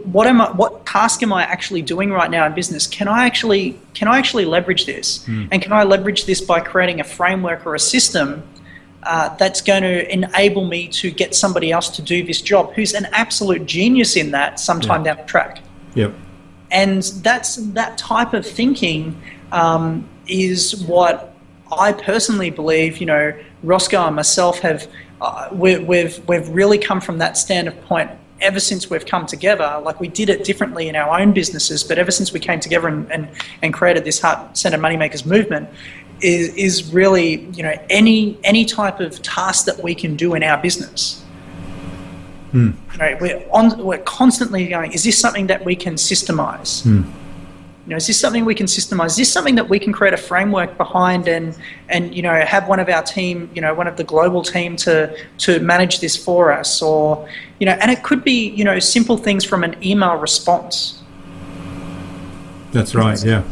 what task am I actually doing right now in business? Can I actually leverage this? And can I leverage this by creating a framework or a system that's going to enable me to get somebody else to do this job who's an absolute genius in that sometime down the track? Yep. And that type of thinking is what I personally believe, Roscoe and myself have, we've really come from that standpoint ever since we've come together. Like, we did it differently in our own businesses, but ever since we came together and created this Heart-Centered Moneymakers movement, is really, any type of task that we can do in our business. We're constantly going, is this something that we can systemize? Is this something we can systemize? Is this something that we can create a framework behind and have one of our team, one of the global team to manage this for us? Or, and it could be, simple things from an email response. That's right. Yeah.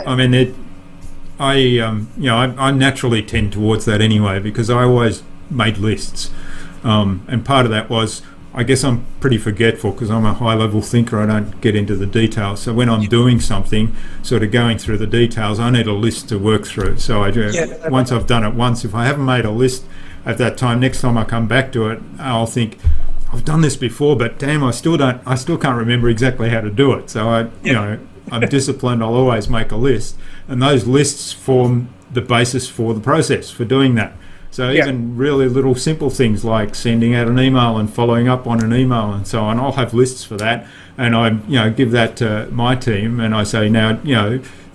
I mean, I naturally tend towards that anyway, because I always made lists. And part of that was, I guess I'm pretty forgetful because I'm a high-level thinker. I don't get into the details. So when I'm doing something, sort of going through the details, I need a list to work through. So once I've done it once, if I haven't made a list at that time, next time I come back to it, I'll think, I've done this before, but damn, I still can't remember exactly how to do it. So I'm disciplined, I'll always make a list. And those lists form the basis for the process for doing that. So even really little simple things like sending out an email and following up on an email and so on, I'll have lists for that. And I give that to my team and I say, now,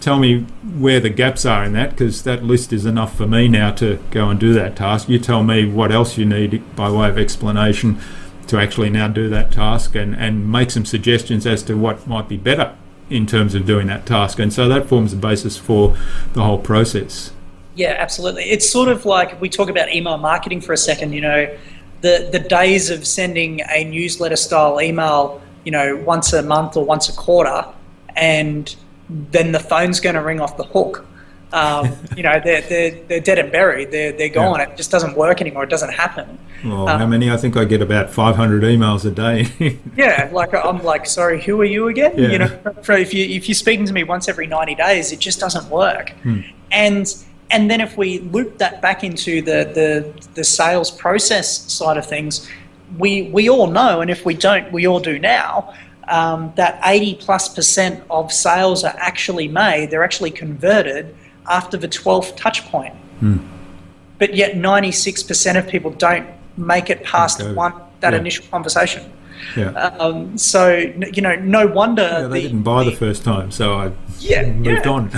tell me where the gaps are in that, because that list is enough for me now to go and do that task. You tell me what else you need by way of explanation to actually now do that task, and make some suggestions as to what might be better in terms of doing that task. And so that forms the basis for the whole process. Yeah, absolutely. It's sort of like, if we talk about email marketing for a second, the days of sending a newsletter style email, once a month or once a quarter, and then the phone's going to ring off the hook. They're dead and buried. They're gone. Yeah. It just doesn't work anymore. It doesn't happen. Well, how many? I think I get about 500 emails a day. Yeah, I'm like, sorry, who are you again? Yeah. If you're speaking to me once every 90 days, it just doesn't work. And then if we loop that back into the sales process side of things, we all know, and if we don't, we all do now, that 80+% of sales are actually made, they're actually converted after the 12th touch point. But yet 96% of people don't make it past that initial conversation. Yeah. So, no wonder... they didn't buy the first time, so I moved on.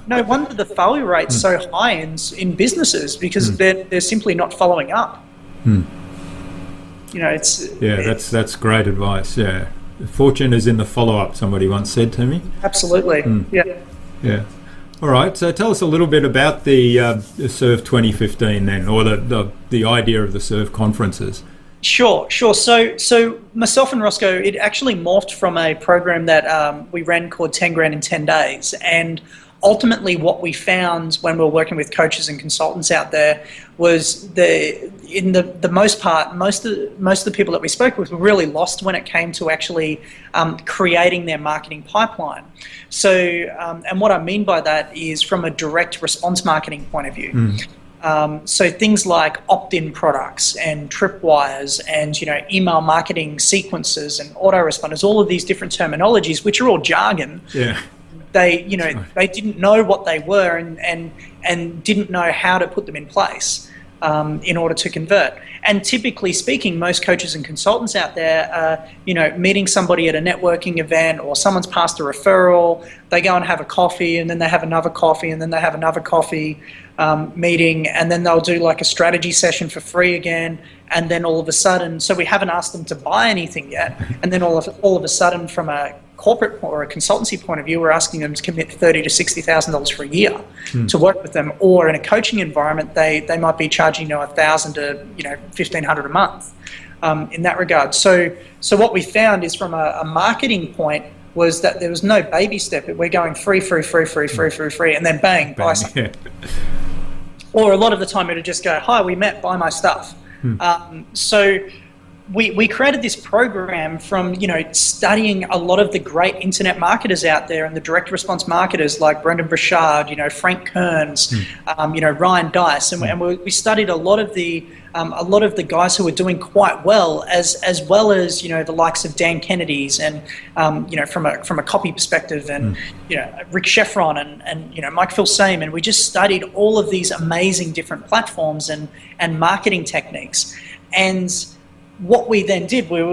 No wonder the failure rate's so high in businesses, because they're simply not following up. That's great advice, yeah. Fortune is in the follow-up, somebody once said to me. Absolutely, Yeah. All right, so tell us a little bit about the Serve 2015 then, or the idea of the Serve conferences. Sure. So myself and Roscoe, it actually morphed from a program that we ran called 10 Grand in 10 Days. And ultimately what we found when we were working with coaches and consultants out there was the most part, most of the people that we spoke with were really lost when it came to actually creating their marketing pipeline. So, and what I mean by that is from a direct response marketing point of view. So things like opt-in products and tripwires and email marketing sequences and autoresponders, all of these different terminologies, which are all jargon. Yeah. They they didn't know what they were and didn't know how to put them in place in order to convert. And typically speaking, most coaches and consultants out there are, meeting somebody at a networking event, or someone's passed a referral, they go and have a coffee, and then they have another coffee, and then they have another coffee meeting, and then they'll do like a strategy session for free again, and then all of a sudden, so we haven't asked them to buy anything yet, and then all of a sudden, from a corporate or a consultancy point of view, we're asking them to commit $30,000 to $60,000 for a year to work with them. Or in a coaching environment, they might be charging $1,000 to $1,500 a month in that regard. So what we found is, from a marketing point, was that there was no baby step. We're going free, and then bang, buy something. Yeah. Or a lot of the time it'll just go, hi, we met, buy my stuff. So we created this program from, studying a lot of the great internet marketers out there and the direct response marketers like Brendan Burchard, Frank Kearns, Ryan Dice, and we studied a lot of the guys who were doing quite well, as well as the likes of Dan Kennedy's and from a copy perspective, and Rick Sheffron and Mike Filsame, and we just studied all of these amazing different platforms and marketing techniques. And what we then did, we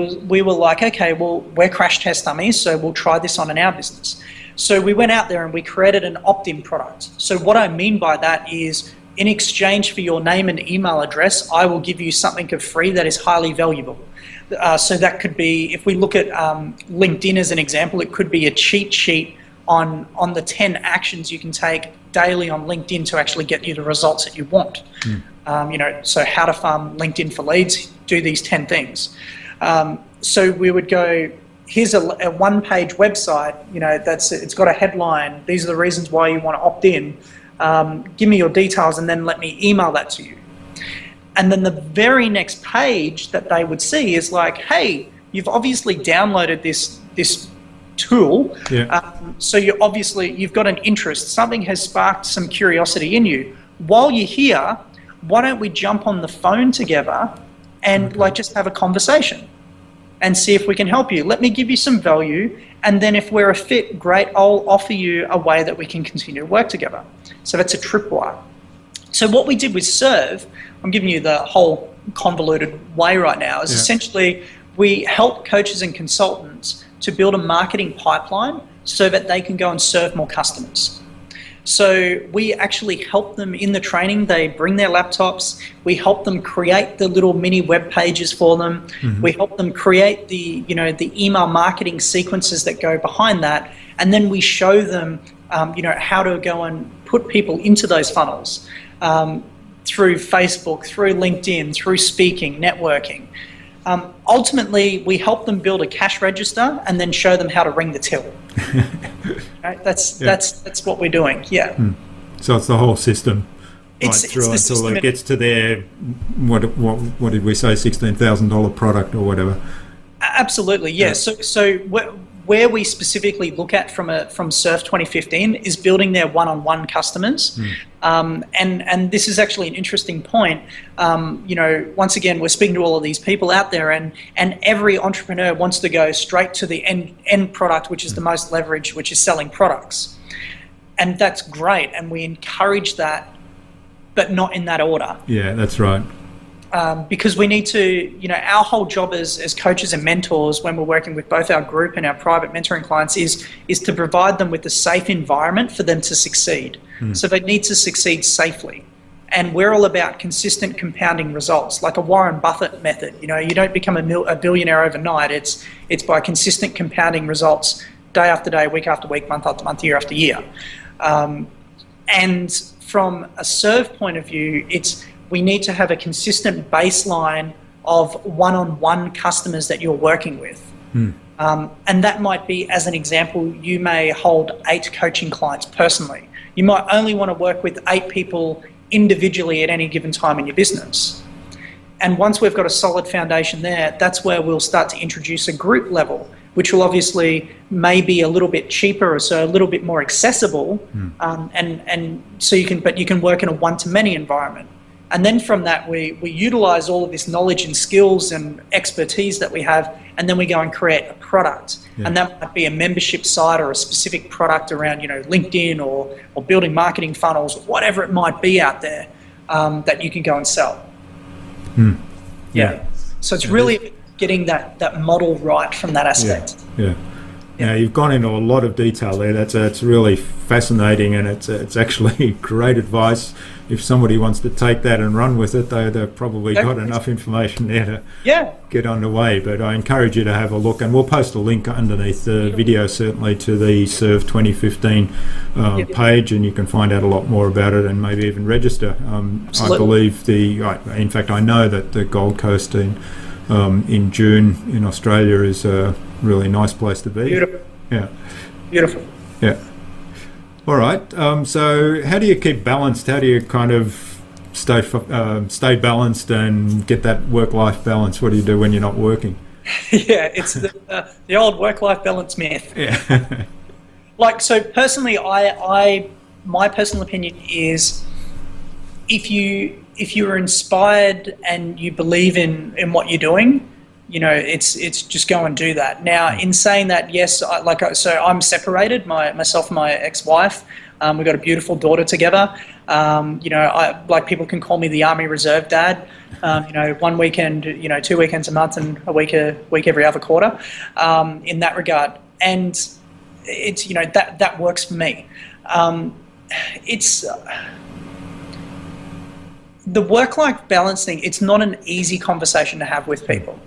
were like, okay, well, we're crash test dummies, so we'll try this on in our business. So we went out there and we created an opt-in product. So what I mean by that is, in exchange for your name and email address, I will give you something for free that is highly valuable. So that could be, if we look at LinkedIn as an example, it could be a cheat sheet on the 10 actions you can take daily on LinkedIn to actually get you the results that you want. So how to farm LinkedIn for leads, do these 10 things. So we would go, here's a one-page website, it's got a headline, these are the reasons why you want to opt in, give me your details, and then let me email that to you. And then the very next page that they would see is like, hey, you've obviously downloaded this tool, so you've got an interest, something has sparked some curiosity in you. While you're here, why don't we jump on the phone together and just have a conversation? and see if we can help you. Let me give you some value, and then if we're a fit, great, I'll offer you a way that we can continue to work together. So that's a tripwire. So what we did with Serve, I'm giving you the whole convoluted way right now, is essentially we help coaches and consultants to build a marketing pipeline so that they can go and serve more customers. So we actually help them in the training. They bring their laptops. We help them create the little mini web pages for them. We help them create the email marketing sequences that go behind that, and then we show them how to go and put people into those funnels through Facebook, through LinkedIn, through speaking, networking. Ultimately, we help them build a cash register and then show them how to ring the till. Right? That's what we're doing. Yeah. So it's the whole system, it's through the until system it gets to their what did we say, $16,000 product or whatever. Absolutely, yeah. So where we specifically look at from Surf 2015 is building their one-on-one customers, and this is actually an interesting point. Once again, we're speaking to all of these people out there, and every entrepreneur wants to go straight to the end product, which is the most leverage, which is selling products, and that's great, and we encourage that, but not in that order. Yeah, that's right. Because we need to, our whole job as coaches and mentors when we're working with both our group and our private mentoring clients is to provide them with a safe environment for them to succeed. So they need to succeed safely. And we're all about consistent compounding results, like a Warren Buffett method. You don't become a billionaire overnight. It's by consistent compounding results day after day, week after week, month after month, year after year. And from a Serve point of view, we need to have a consistent baseline of one-on-one customers that you're working with. And that might be, as an example, you may hold 8 coaching clients personally. You might only want to work with 8 people individually at any given time in your business. And once we've got a solid foundation there, that's where we'll start to introduce a group level, which will obviously may be a little bit cheaper, so a little bit more accessible, and so you can work in a one-to-many environment. And then from that, we utilize all of this knowledge and skills and expertise that we have, and then we go and create a product. And that might be a membership site or a specific product around, LinkedIn or building marketing funnels, or whatever it might be out there that you can go and sell. So it's really getting that model right from that aspect. Now, you've gone into a lot of detail there. It's really fascinating, and it's actually great advice. If somebody wants to take that and run with it, they've probably got enough information there to get underway. But I encourage you to have a look, and we'll post a link underneath the video, certainly, to the Serve 2015 page, and you can find out a lot more about it and maybe even register. I believe in fact, I know that the Gold Coast in June in Australia is a really nice place to be. Beautiful. Beautiful. All right. So how do you keep balanced? How do you kind of stay balanced and get that work-life balance? What do you do when you're not working? It's the old work-life balance myth. So personally, my personal opinion is if you're inspired and you believe in what you're doing, it's just go and do that. Now, in saying that, yes, so I'm separated, myself and my ex-wife. We've got a beautiful daughter together. People can call me the Army Reserve dad. One weekend, 2 weekends a month, and a week every other quarter. In that regard, and it's that works for me. It's the work-life balance thing. It's not an easy conversation to have with people.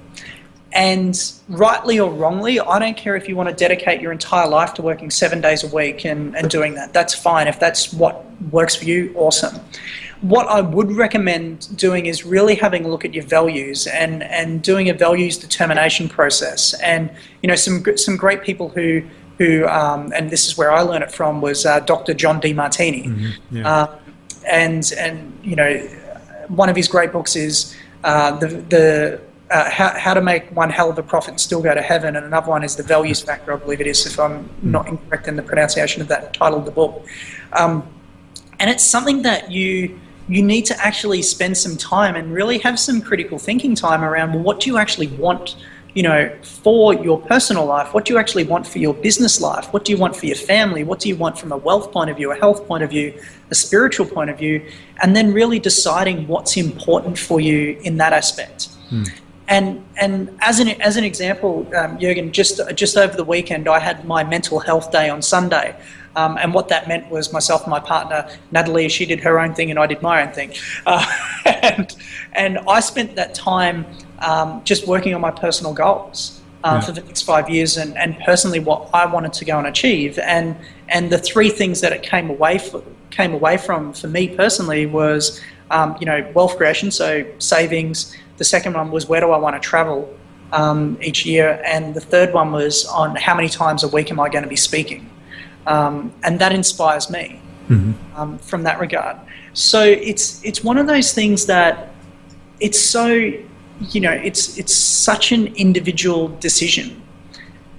And rightly or wrongly, I don't care if you want to dedicate your entire life to working 7 days a week and doing that. That's fine. If that's what works for you, awesome. What I would recommend doing is really having a look at your values and doing a values determination process. And some great people who and this is where I learned it from, was Dr. John DeMartini. One of his great books is How to Make One Hell of a Profit and Still Go to Heaven, and another one is The Values Factor, I believe it is, if I'm not incorrect in the pronunciation of that title of the book. And it's something that you need to actually spend some time and really have some critical thinking time around, well, what do you actually want for your personal life, what do you actually want for your business life? What do you want for your family? What do you want from a wealth point of view, a health point of view, a spiritual point of view? And then really deciding what's important for you in that aspect. And as an example, Jürgen, just over the weekend, I had my mental health day on Sunday. And what that meant was myself and my partner, Natalie, she did her own thing and I did my own thing. And I spent that time just working on my personal goals for the next 5 years and personally what I wanted to go and achieve. And the three things that it came away from for me personally was, wealth creation, so savings. The second one was, where do I want to travel each year? And the third one was on how many times a week am I going to be speaking? And that inspires me from that regard. So it's one of those things that it's so, it's such an individual decision.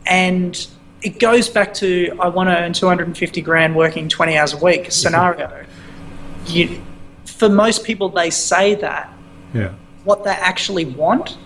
And it goes back to, I want to earn 250 grand working 20 hours a week scenario. For most people, they say that. Yeah. What they actually want,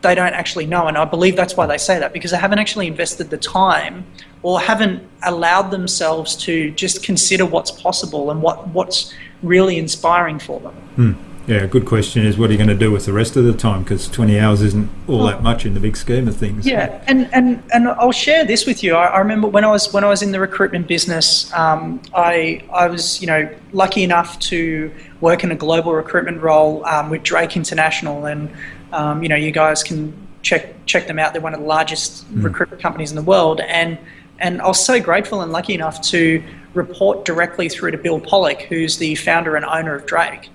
they don't actually know. And I believe that's why they say that, because they haven't actually invested the time or haven't allowed themselves to just consider what's possible and what's really inspiring for them. Yeah, a good question is, what are you going to do with the rest of the time? Because 20 hours isn't all that much in the big scheme of things. Yeah, and I'll share this with you. I remember when I was in the recruitment business, I was lucky enough to work in a global recruitment role with Drake International, and you guys can check them out. They're one of the largest recruitment companies in the world, and I was so grateful and lucky enough to report directly through to Bill Pollock, who's the founder and owner of Drake.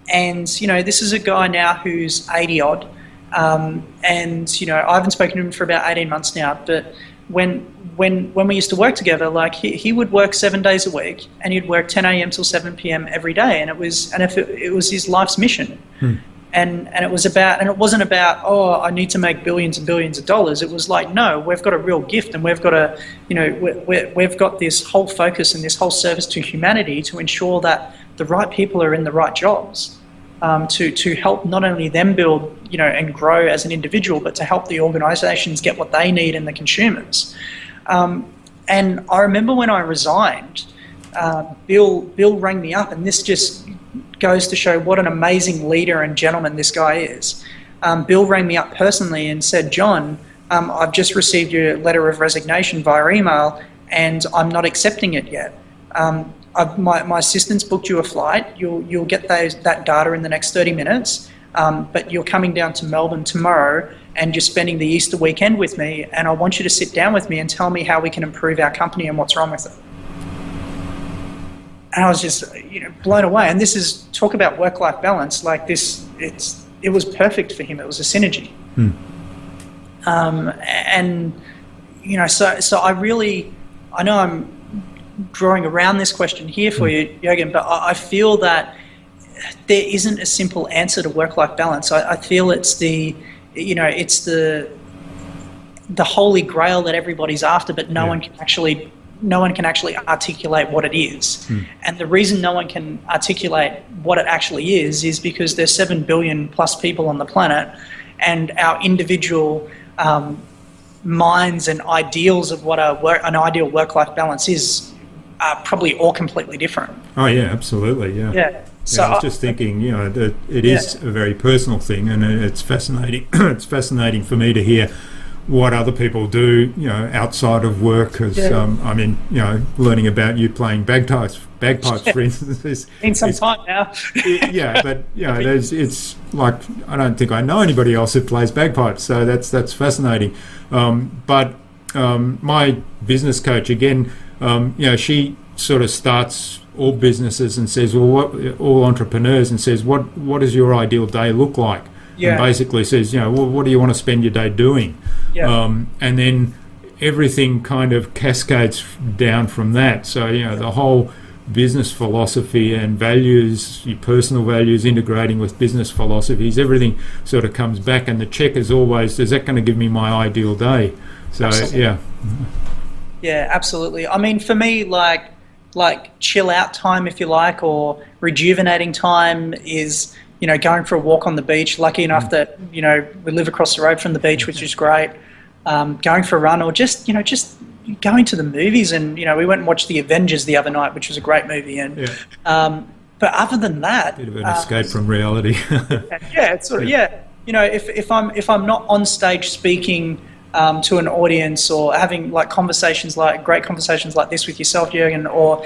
And, this is a guy now who's 80 odd. And, I haven't spoken to him for about 18 months now, but when we used to work together, like he would work 7 days a week and he'd work 10 a.m. till 7 p.m. every day. And it was his life's mission. And it wasn't about, oh, I need to make billions and billions of dollars. It was like, no, we've got a real gift, and we've got we've got this whole focus and this whole service to humanity to ensure that the right people are in the right jobs, to help not only them build, and grow as an individual, but to help the organisations get what they need and the consumers. And I remember when I resigned, Bill rang me up, and this just goes to show what an amazing leader and gentleman this guy is. Bill rang me up personally and said, John, I've just received your letter of resignation via email and I'm not accepting it yet. My assistant's booked you a flight. You'll get that data in the next 30 minutes, but you're coming down to Melbourne tomorrow and you're spending the Easter weekend with me, and I want you to sit down with me and tell me how we can improve our company and what's wrong with it. And I was just, blown away. And this is, talk about work-life balance. Like this, it was perfect for him. It was a synergy. So I know I'm drawing around this question here for you, Jürgen, but I feel that there isn't a simple answer to work-life balance. I feel it's the holy grail that everybody's after, but no one can actually articulate what it is. And the reason no one can articulate what it actually is because there's 7 billion plus people on the planet, and our individual minds and ideals of what an ideal work-life balance is are probably all completely different. Oh yeah, absolutely, yeah. Yeah. So I was just thinking, that it is a very personal thing, and it's fascinating. It's fascinating for me to hear what other people do, outside of work. Because learning about you playing bagpipes, for instance, is in some time now. Yeah, but it's like, I don't think I know anybody else who plays bagpipes, so that's fascinating. But my business coach again, she sort of starts all businesses and says, all entrepreneurs, and says, what does your ideal day look like? Yeah. And basically says, what do you want to spend your day doing? Yeah. And then everything kind of cascades down from that. So, the whole business philosophy and values, your personal values integrating with business philosophies, everything sort of comes back, and the check is always, is that going to give me my ideal day? So, absolutely. Yeah. Yeah, absolutely. I mean, for me, like chill out time, if you like, or rejuvenating time is going for a walk on the beach. Lucky enough that, we live across the road from the beach, which is great. Going for a run, or just going to the movies. And, we went and watched The Avengers the other night, which was a great movie. And, but other than that, bit of an escape from reality. It's sort of, if I'm not on stage speaking to an audience, or having great conversations like this with yourself, Jürgen, or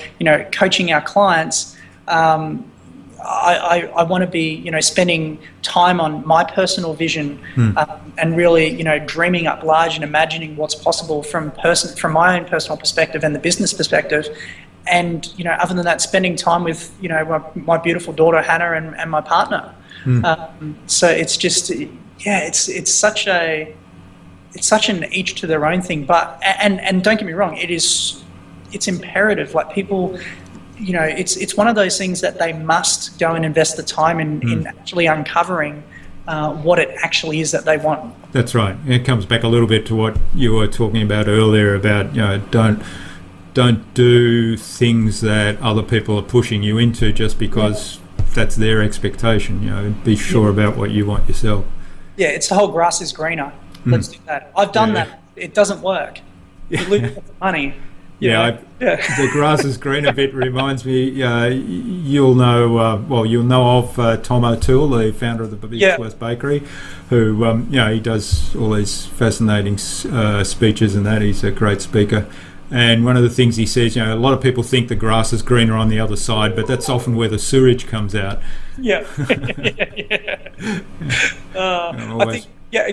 coaching our clients, I want to be spending time on my personal vision, and really dreaming up large and imagining what's possible from my own personal perspective and the business perspective. And other than that, spending time with my beautiful daughter Hannah and my partner. So it's just it's such an each to their own thing. But and don't get me wrong, it's imperative. Like people, it's one of those things that they must go and invest the time in actually uncovering what it actually is that they want. That's right. It comes back a little bit to what you were talking about earlier about don't do things that other people are pushing you into just because that's their expectation. Be sure about what you want yourself. Yeah, it's the whole grass is greener. Let's do that. I've done that. It doesn't work. You lose money. The grass is greener bit reminds me. You'll know of Tom O'Toole, the founder of the Beechworth Bakery, who he does all these fascinating speeches and that. He's a great speaker. And one of the things he says, a lot of people think the grass is greener on the other side, but that's often where the sewage comes out. I think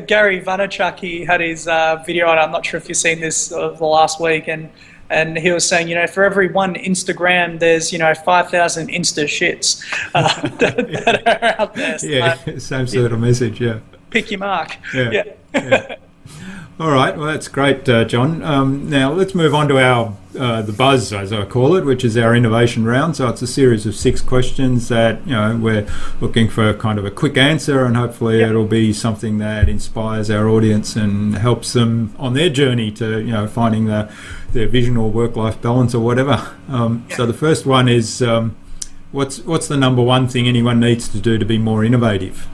Gary Vaynerchuk, he had his video on. I'm not sure if you've seen this the last week, and he was saying, for every one Instagram, there's 5,000 Insta shits that are out there. So, same sort of message. Pick your mark. All right, well, that's great, John. Now, let's move on to our the buzz, as I call it, which is our innovation round. So it's a series of 6 questions that, we're looking for kind of a quick answer, and hopefully it'll be something that inspires our audience and helps them on their journey to, finding their vision or work-life balance or whatever. So the first one is, what's the number one thing anyone needs to do to be more innovative?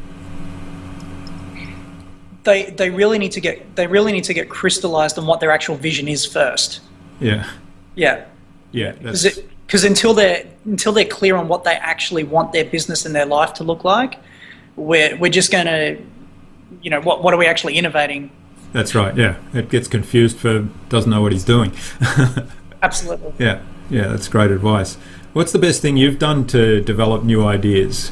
They really need to get crystallized on what their actual vision is first. Because until they're clear on what they actually want their business and their life to look like, we're just going to, what are we actually innovating? That's right. It gets confused for doesn't know what he's doing. Absolutely. That's great advice. What's the best thing you've done to develop new ideas?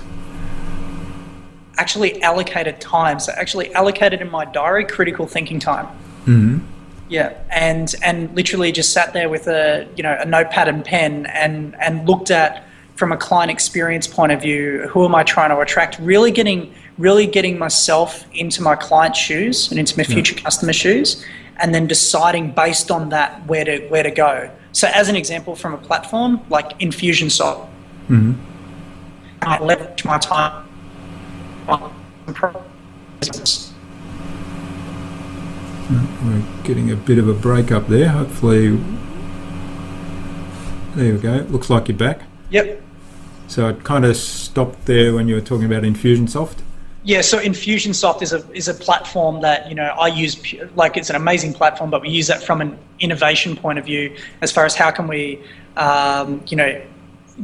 Actually allocated time. So actually allocated in my diary critical thinking time. And literally just sat there with a notepad and pen and looked at, from a client experience point of view, who am I trying to attract? Really getting myself into my client's shoes and into my future customer shoes, and then deciding based on that where to go. So as an example, from a platform like Infusionsoft, I leverage my time. We're getting a bit of a break up there. Hopefully, there we go. Looks like you're back. Yep. So it kind of stopped there when you were talking about Infusionsoft. Yeah, so Infusionsoft is a platform that I use. Like, it's an amazing platform, but we use that from an innovation point of view, as far as how can we,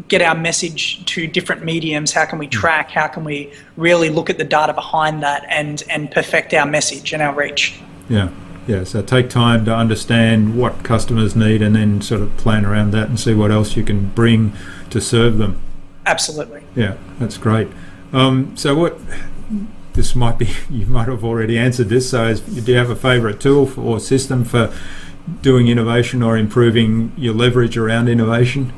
get our message to different mediums. How can we track? How can we really look at the data behind that and perfect our message and our reach? So take time to understand what customers need, and then sort of plan around that and see what else you can bring to serve them. Absolutely. That's great. So this might be, you might have already answered this, so do you have a favourite tool or system for doing innovation or improving your leverage around innovation?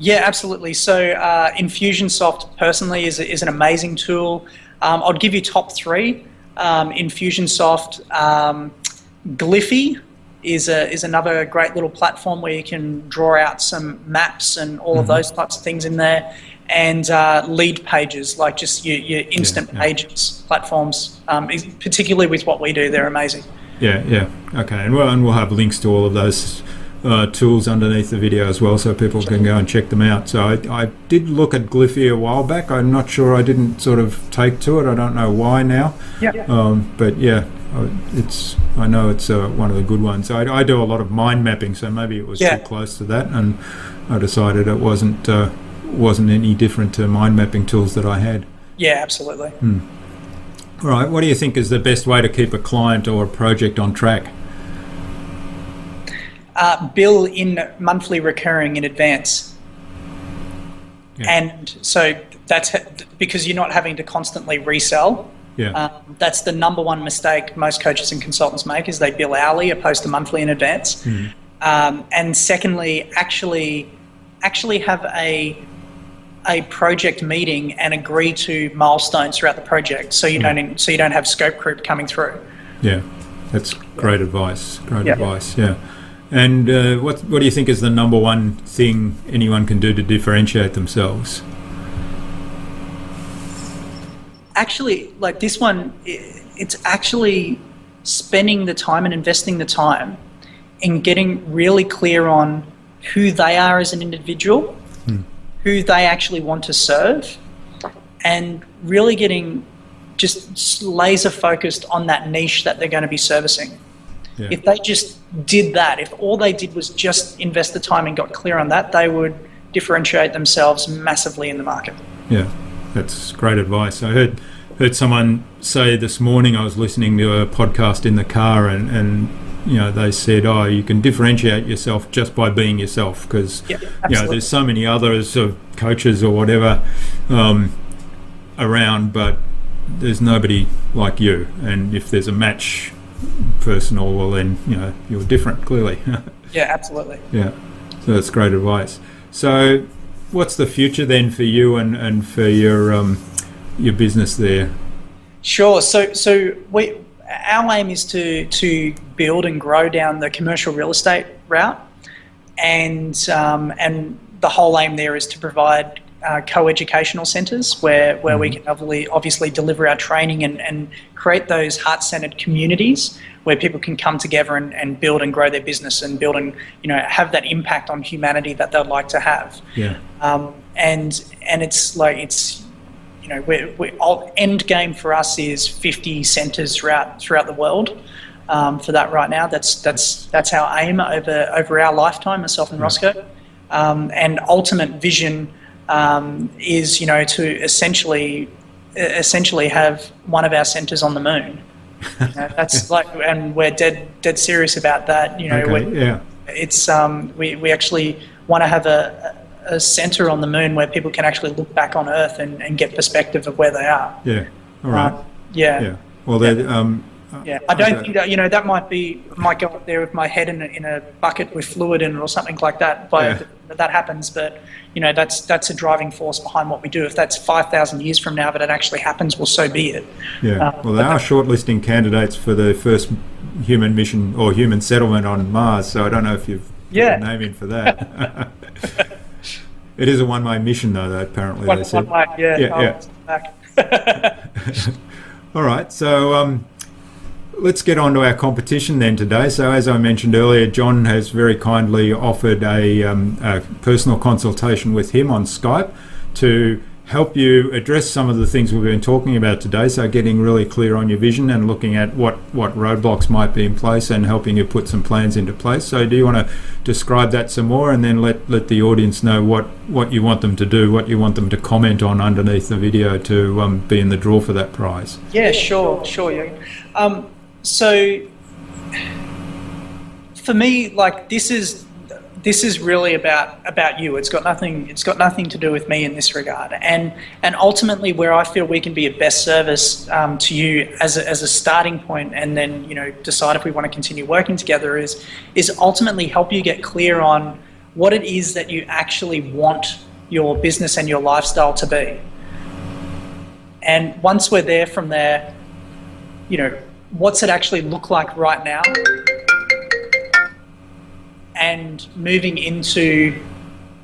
Yeah, absolutely. So Infusionsoft personally is an amazing tool. I'll give you top 3. Infusionsoft, Glyphy is another great little platform where you can draw out some maps and all of those types of things in there. And lead pages, like just your instant pages platforms, particularly with what we do, they're amazing. Okay, and we'll have links to all of those tools underneath the video as well, so people can go and check them out. So I did look at Gliffy a while back. I'm not sure, I didn't sort of take to it. I don't know why now. But yeah, I know it's one of the good ones. I do a lot of mind mapping, so maybe it was too close to that, and I decided it wasn't any different to mind mapping tools that I had. Yeah, absolutely. All right, what do you think is the best way to keep a client or a project on track? Bill in monthly recurring in advance. And so that's because you're not having to constantly resell. That's the number one mistake most coaches and consultants make, is they bill hourly opposed to monthly in advance. And secondly, actually have a project meeting and agree to milestones throughout the project, so you don't have scope creep coming through. Yeah, that's great advice. Advice. And what do you think is the number one thing anyone can do to differentiate themselves? Actually, like this one, it's actually spending the time and investing the time in getting really clear on who they are as an individual, who they actually want to serve, and really getting just laser focused on that niche that they're going to be servicing. If they just did that, if all they did was just invest the time and got clear on that, they would differentiate themselves massively in the market. Yeah, that's great advice. I heard someone say this morning, I was listening to a podcast in the car, and they said, you can differentiate yourself just by being yourself, because there's so many others of coaches or whatever around, but there's nobody like you. And if there's a match personal, well then you're different, clearly. Yeah, absolutely. Yeah, so that's great advice. So what's the future then for you and for your business there? Sure. So our aim is to build and grow down the commercial real estate route, and the whole aim there is to provide co-educational centres where we can obviously deliver our training and create those heart-centred communities where people can come together and build and grow their business and build and have that impact on humanity that they'd like to have. And it's end game for us is 50 centres throughout the world. For that right now, that's our aim over our lifetime, myself and Roscoe. And ultimate vision is to essentially have one of our centres on the moon. That's and we're dead serious about that. It's we actually want to have a centre on the moon where people can actually look back on Earth and get perspective of where they are. All right. Well, I don't think that that might go up there with my head in a bucket with fluid in it or something like that. But that happens. But that's a driving force behind what we do. If that's 5,000 years from now that it actually happens, well, so be it. Well, they are shortlisting candidates for the first human mission or human settlement on Mars. So I don't know if you've put a name in for that. It is a one-way mission, though. Apparently, they said. One-way, All right. So. Let's get on to our competition then today. So as I mentioned earlier, John has very kindly offered a personal consultation with him on Skype to help you address some of the things we've been talking about today. So getting really clear on your vision and looking at what roadblocks might be in place and helping you put some plans into place. So do you want to describe that some more, and then let the audience know what you want them to do, what you want them to comment on underneath the video to be in the draw for that prize? Yeah, sure. So for me, like this is really about you. It's got nothing to do with me in this regard. And ultimately, where I feel we can be of best service to you as a starting point, and then decide if we want to continue working together is ultimately help you get clear on what it is that you actually want your business and your lifestyle to be. And once we're there, from there, what's it actually look like right now, and moving into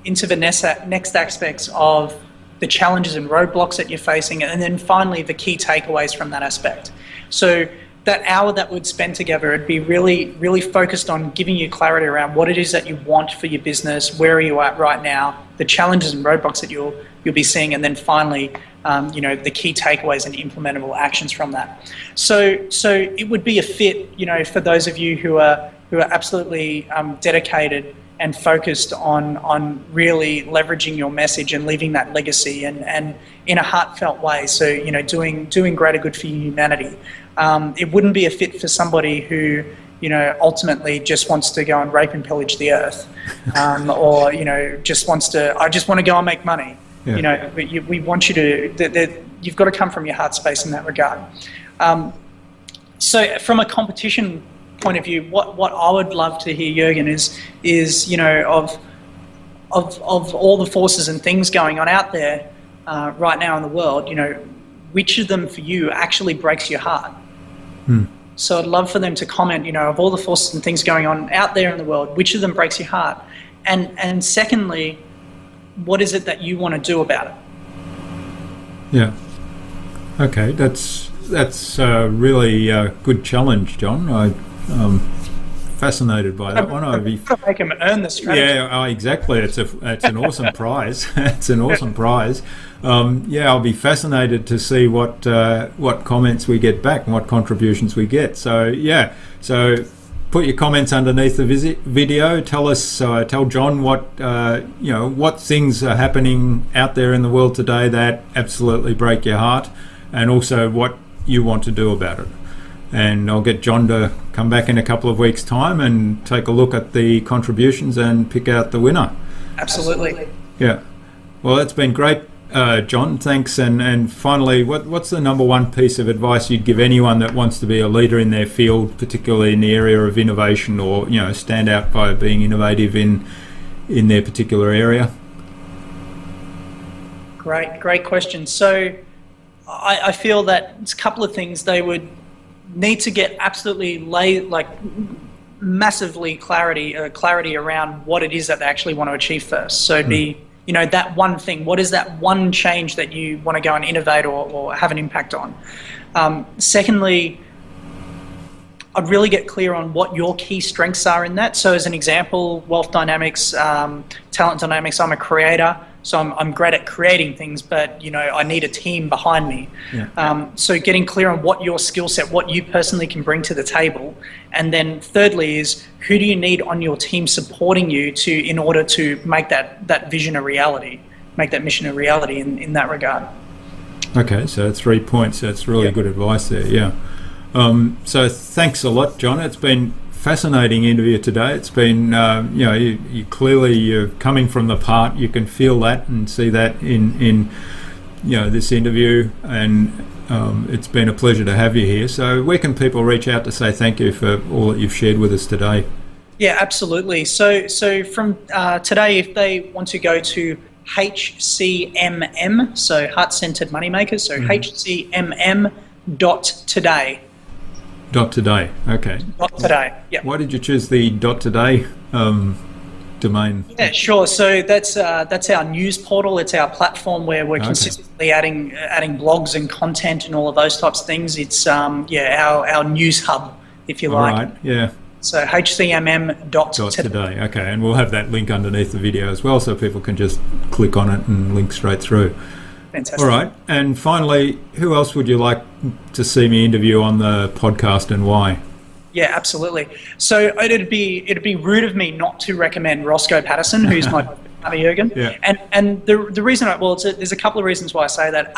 the next aspects of the challenges and roadblocks that you're facing, and then finally the key takeaways from that aspect. So that hour that we'd spend together, it'd be really, really focused on giving you clarity around what it is that you want for your business, where are you at right now, the challenges and roadblocks that you'll be seeing, and then finally, the key takeaways and implementable actions from that. So it would be a fit, for those of you who are absolutely dedicated and focused on really leveraging your message and leaving that legacy and in a heartfelt way. So, doing greater good for humanity. It wouldn't be a fit for somebody who, ultimately just wants to go and rape and pillage the earth, or, just wants to, I just want to go and make money. Yeah. We want you to, you've got to come from your heart space in that regard. So from a competition point of view, what I would love to hear, Jürgen, is of all the forces and things going on out there right now in the world, which of them for you actually breaks your heart? So I'd love for them to comment, of all the forces and things going on out there in the world, which of them breaks your heart? And secondly, what is it that you want to do about it? Yeah. Okay, that's a really good challenge, John. I'm fascinated by that one. I'd be make them earn the strategy. Yeah, exactly. It's an awesome prize. It's an awesome prize. I'll be fascinated to see what comments we get back and what contributions we get. So put your comments underneath the video. Tell us, tell John what things are happening out there in the world today that absolutely break your heart, and also what you want to do about it. And I'll get John to come back in a couple of weeks' time and take a look at the contributions and pick out the winner. Absolutely. Yeah. Well, it's been great, John. Thanks. And finally, what's the number one piece of advice you'd give anyone that wants to be a leader in their field, particularly in the area of innovation, or stand out by being innovative in their particular area? Great question. So I feel that it's a couple of things. They would need to get absolutely massively clarity around what it is that they actually want to achieve first. So be that one thing. What is that one change that you want to go and innovate or have an impact on? Secondly, I'd really get clear on what your key strengths are in that. So as an example, wealth dynamics, talent dynamics, I'm a creator. So I'm great at creating things, but I need a team behind me. Yeah. So getting clear on what your skill set, what you personally can bring to the table, and then thirdly is who do you need on your team supporting you in order to make that vision a reality, make that mission a reality in that regard. Okay, so 3 points. That's really good advice there. Yeah. So thanks a lot, John. It's been fascinating interview today. It's been, you clearly, you're coming from the part. You can feel that and see that in this interview, and it's been a pleasure to have you here. So where can people reach out to say thank you for all that you've shared with us today? Yeah, absolutely. So from today, if they want to go to HCMM, so Heart-Centered Moneymakers, so HCMM.today. .today, okay. .today, yeah. Why did you choose the .today domain? Yeah, sure. So that's our news portal. It's our platform where we're consistently adding blogs and content and all of those types of things. It's our news hub, if you like. All right, yeah. So HCMM.today. Okay, and we'll have that link underneath the video as well, so people can just click on it and link straight through. Fantastic. All right, and finally, who else would you like to see me interview on the podcast, and why? Yeah, absolutely. So it'd be rude of me not to recommend Roscoe Patterson, who's my partner, Jürgen. Yeah. And the reason there's a couple of reasons why I say that.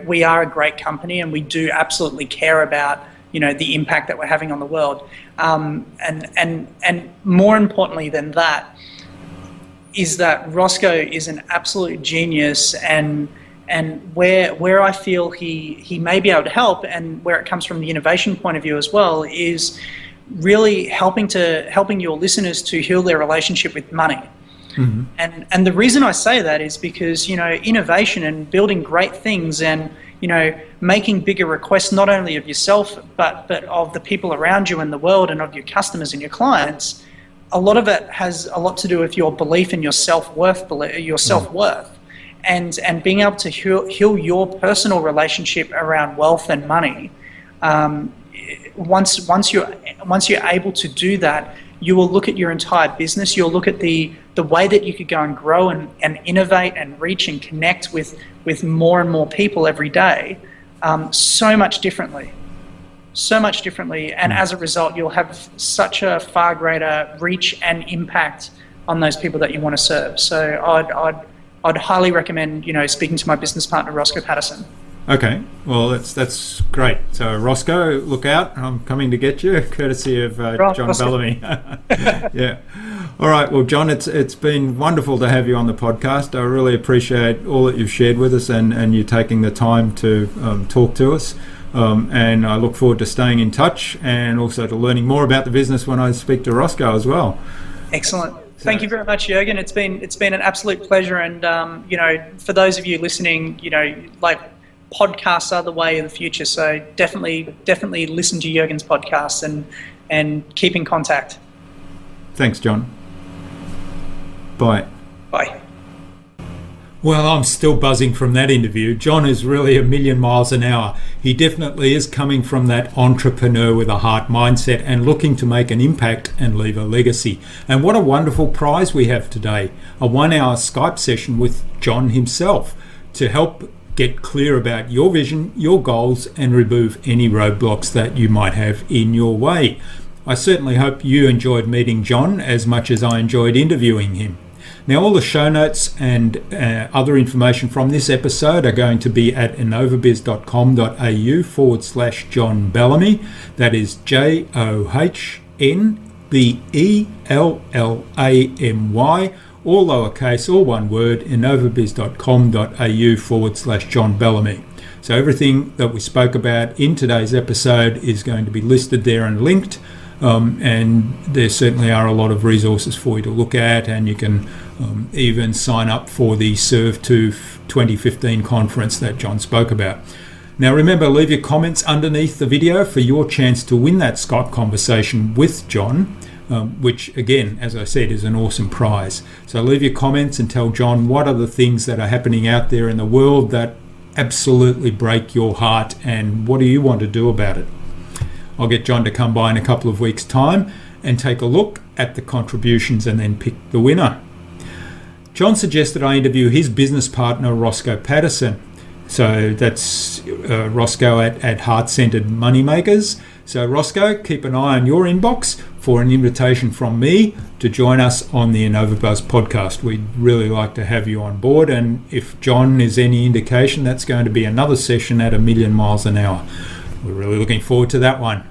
We are a great company, and we do absolutely care about the impact that we're having on the world. And more importantly than that, is that Roscoe is an absolute genius, and where I feel he may be able to help, and where it comes from the innovation point of view as well, is really helping your listeners to heal their relationship with money. Mm-hmm. And the reason I say that is because innovation and building great things and making bigger requests not only of yourself but of the people around you in the world and of your customers and your clients. A lot of it has a lot to do with your belief in your self-worth, and being able to heal your personal relationship around wealth and money once you're able to do that, you will look at your entire business. You'll look at the way that you could go and grow and innovate and reach and connect with more and more people every day, so much differently. And as a result, you'll have such a far greater reach and impact on those people that you want to serve. So I'd highly recommend, speaking to my business partner, Roscoe Patterson. Okay, well, that's great. So, Roscoe, look out. I'm coming to get you, courtesy of John Bellamy. Yeah. All right, well, John, it's been wonderful to have you on the podcast. I really appreciate all that you've shared with us and you taking the time to talk to us. And I look forward to staying in touch and also to learning more about the business when I speak to Roscoe as well. Excellent. Thank you very much, Jürgen. It's been an absolute pleasure. And, for those of you listening, podcasts are the way of the future. So definitely listen to Jürgen's podcast and keep in contact. Thanks, John. Bye. Bye. Well, I'm still buzzing from that interview. John is really a million miles an hour. He definitely is coming from that entrepreneur with a heart mindset and looking to make an impact and leave a legacy. And what a wonderful prize we have today. A 1-hour Skype session with John himself to help get clear about your vision, your goals, and remove any roadblocks that you might have in your way. I certainly hope you enjoyed meeting John as much as I enjoyed interviewing him. Now, all the show notes and other information from this episode are going to be at innovabiz.com.au/John Bellamy. That is JOHNBELLAMY, all lowercase, all one word, innovabiz.com.au/John Bellamy. So everything that we spoke about in today's episode is going to be listed there and linked. And there certainly are a lot of resources for you to look at, and you can even sign up for the Serve 2 2015 conference that John spoke about. Now remember, leave your comments underneath the video for your chance to win that Skype conversation with John, which again, as I said, is an awesome prize. So leave your comments and tell John what are the things that are happening out there in the world that absolutely break your heart, and what do you want to do about it. I'll get John to come by in a couple of weeks' time and take a look at the contributions and then pick the winner. John suggested I interview his business partner, Roscoe Patterson. So that's Roscoe at Heart Centered Moneymakers. So Roscoe, keep an eye on your inbox for an invitation from me to join us on the InnovaBuzz podcast. We'd really like to have you on board, and if John is any indication, that's going to be another session at 1,000,000 miles an hour. We're really looking forward to that one.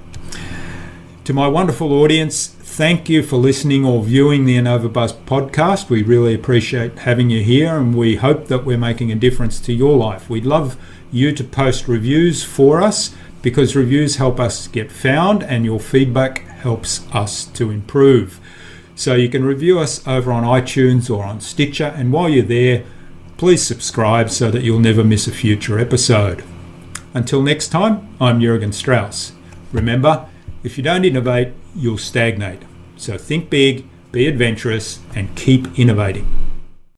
To my wonderful audience, thank you for listening or viewing the InnovaBuzz podcast. We really appreciate having you here, and we hope that we're making a difference to your life. We'd love you to post reviews for us, because reviews help us get found and your feedback helps us to improve. So you can review us over on iTunes or on Stitcher, and while you're there, please subscribe so that you'll never miss a future episode. Until next time, I'm Jürgen Strauss. Remember, if you don't innovate, you'll stagnate. So think big, be adventurous, and keep innovating.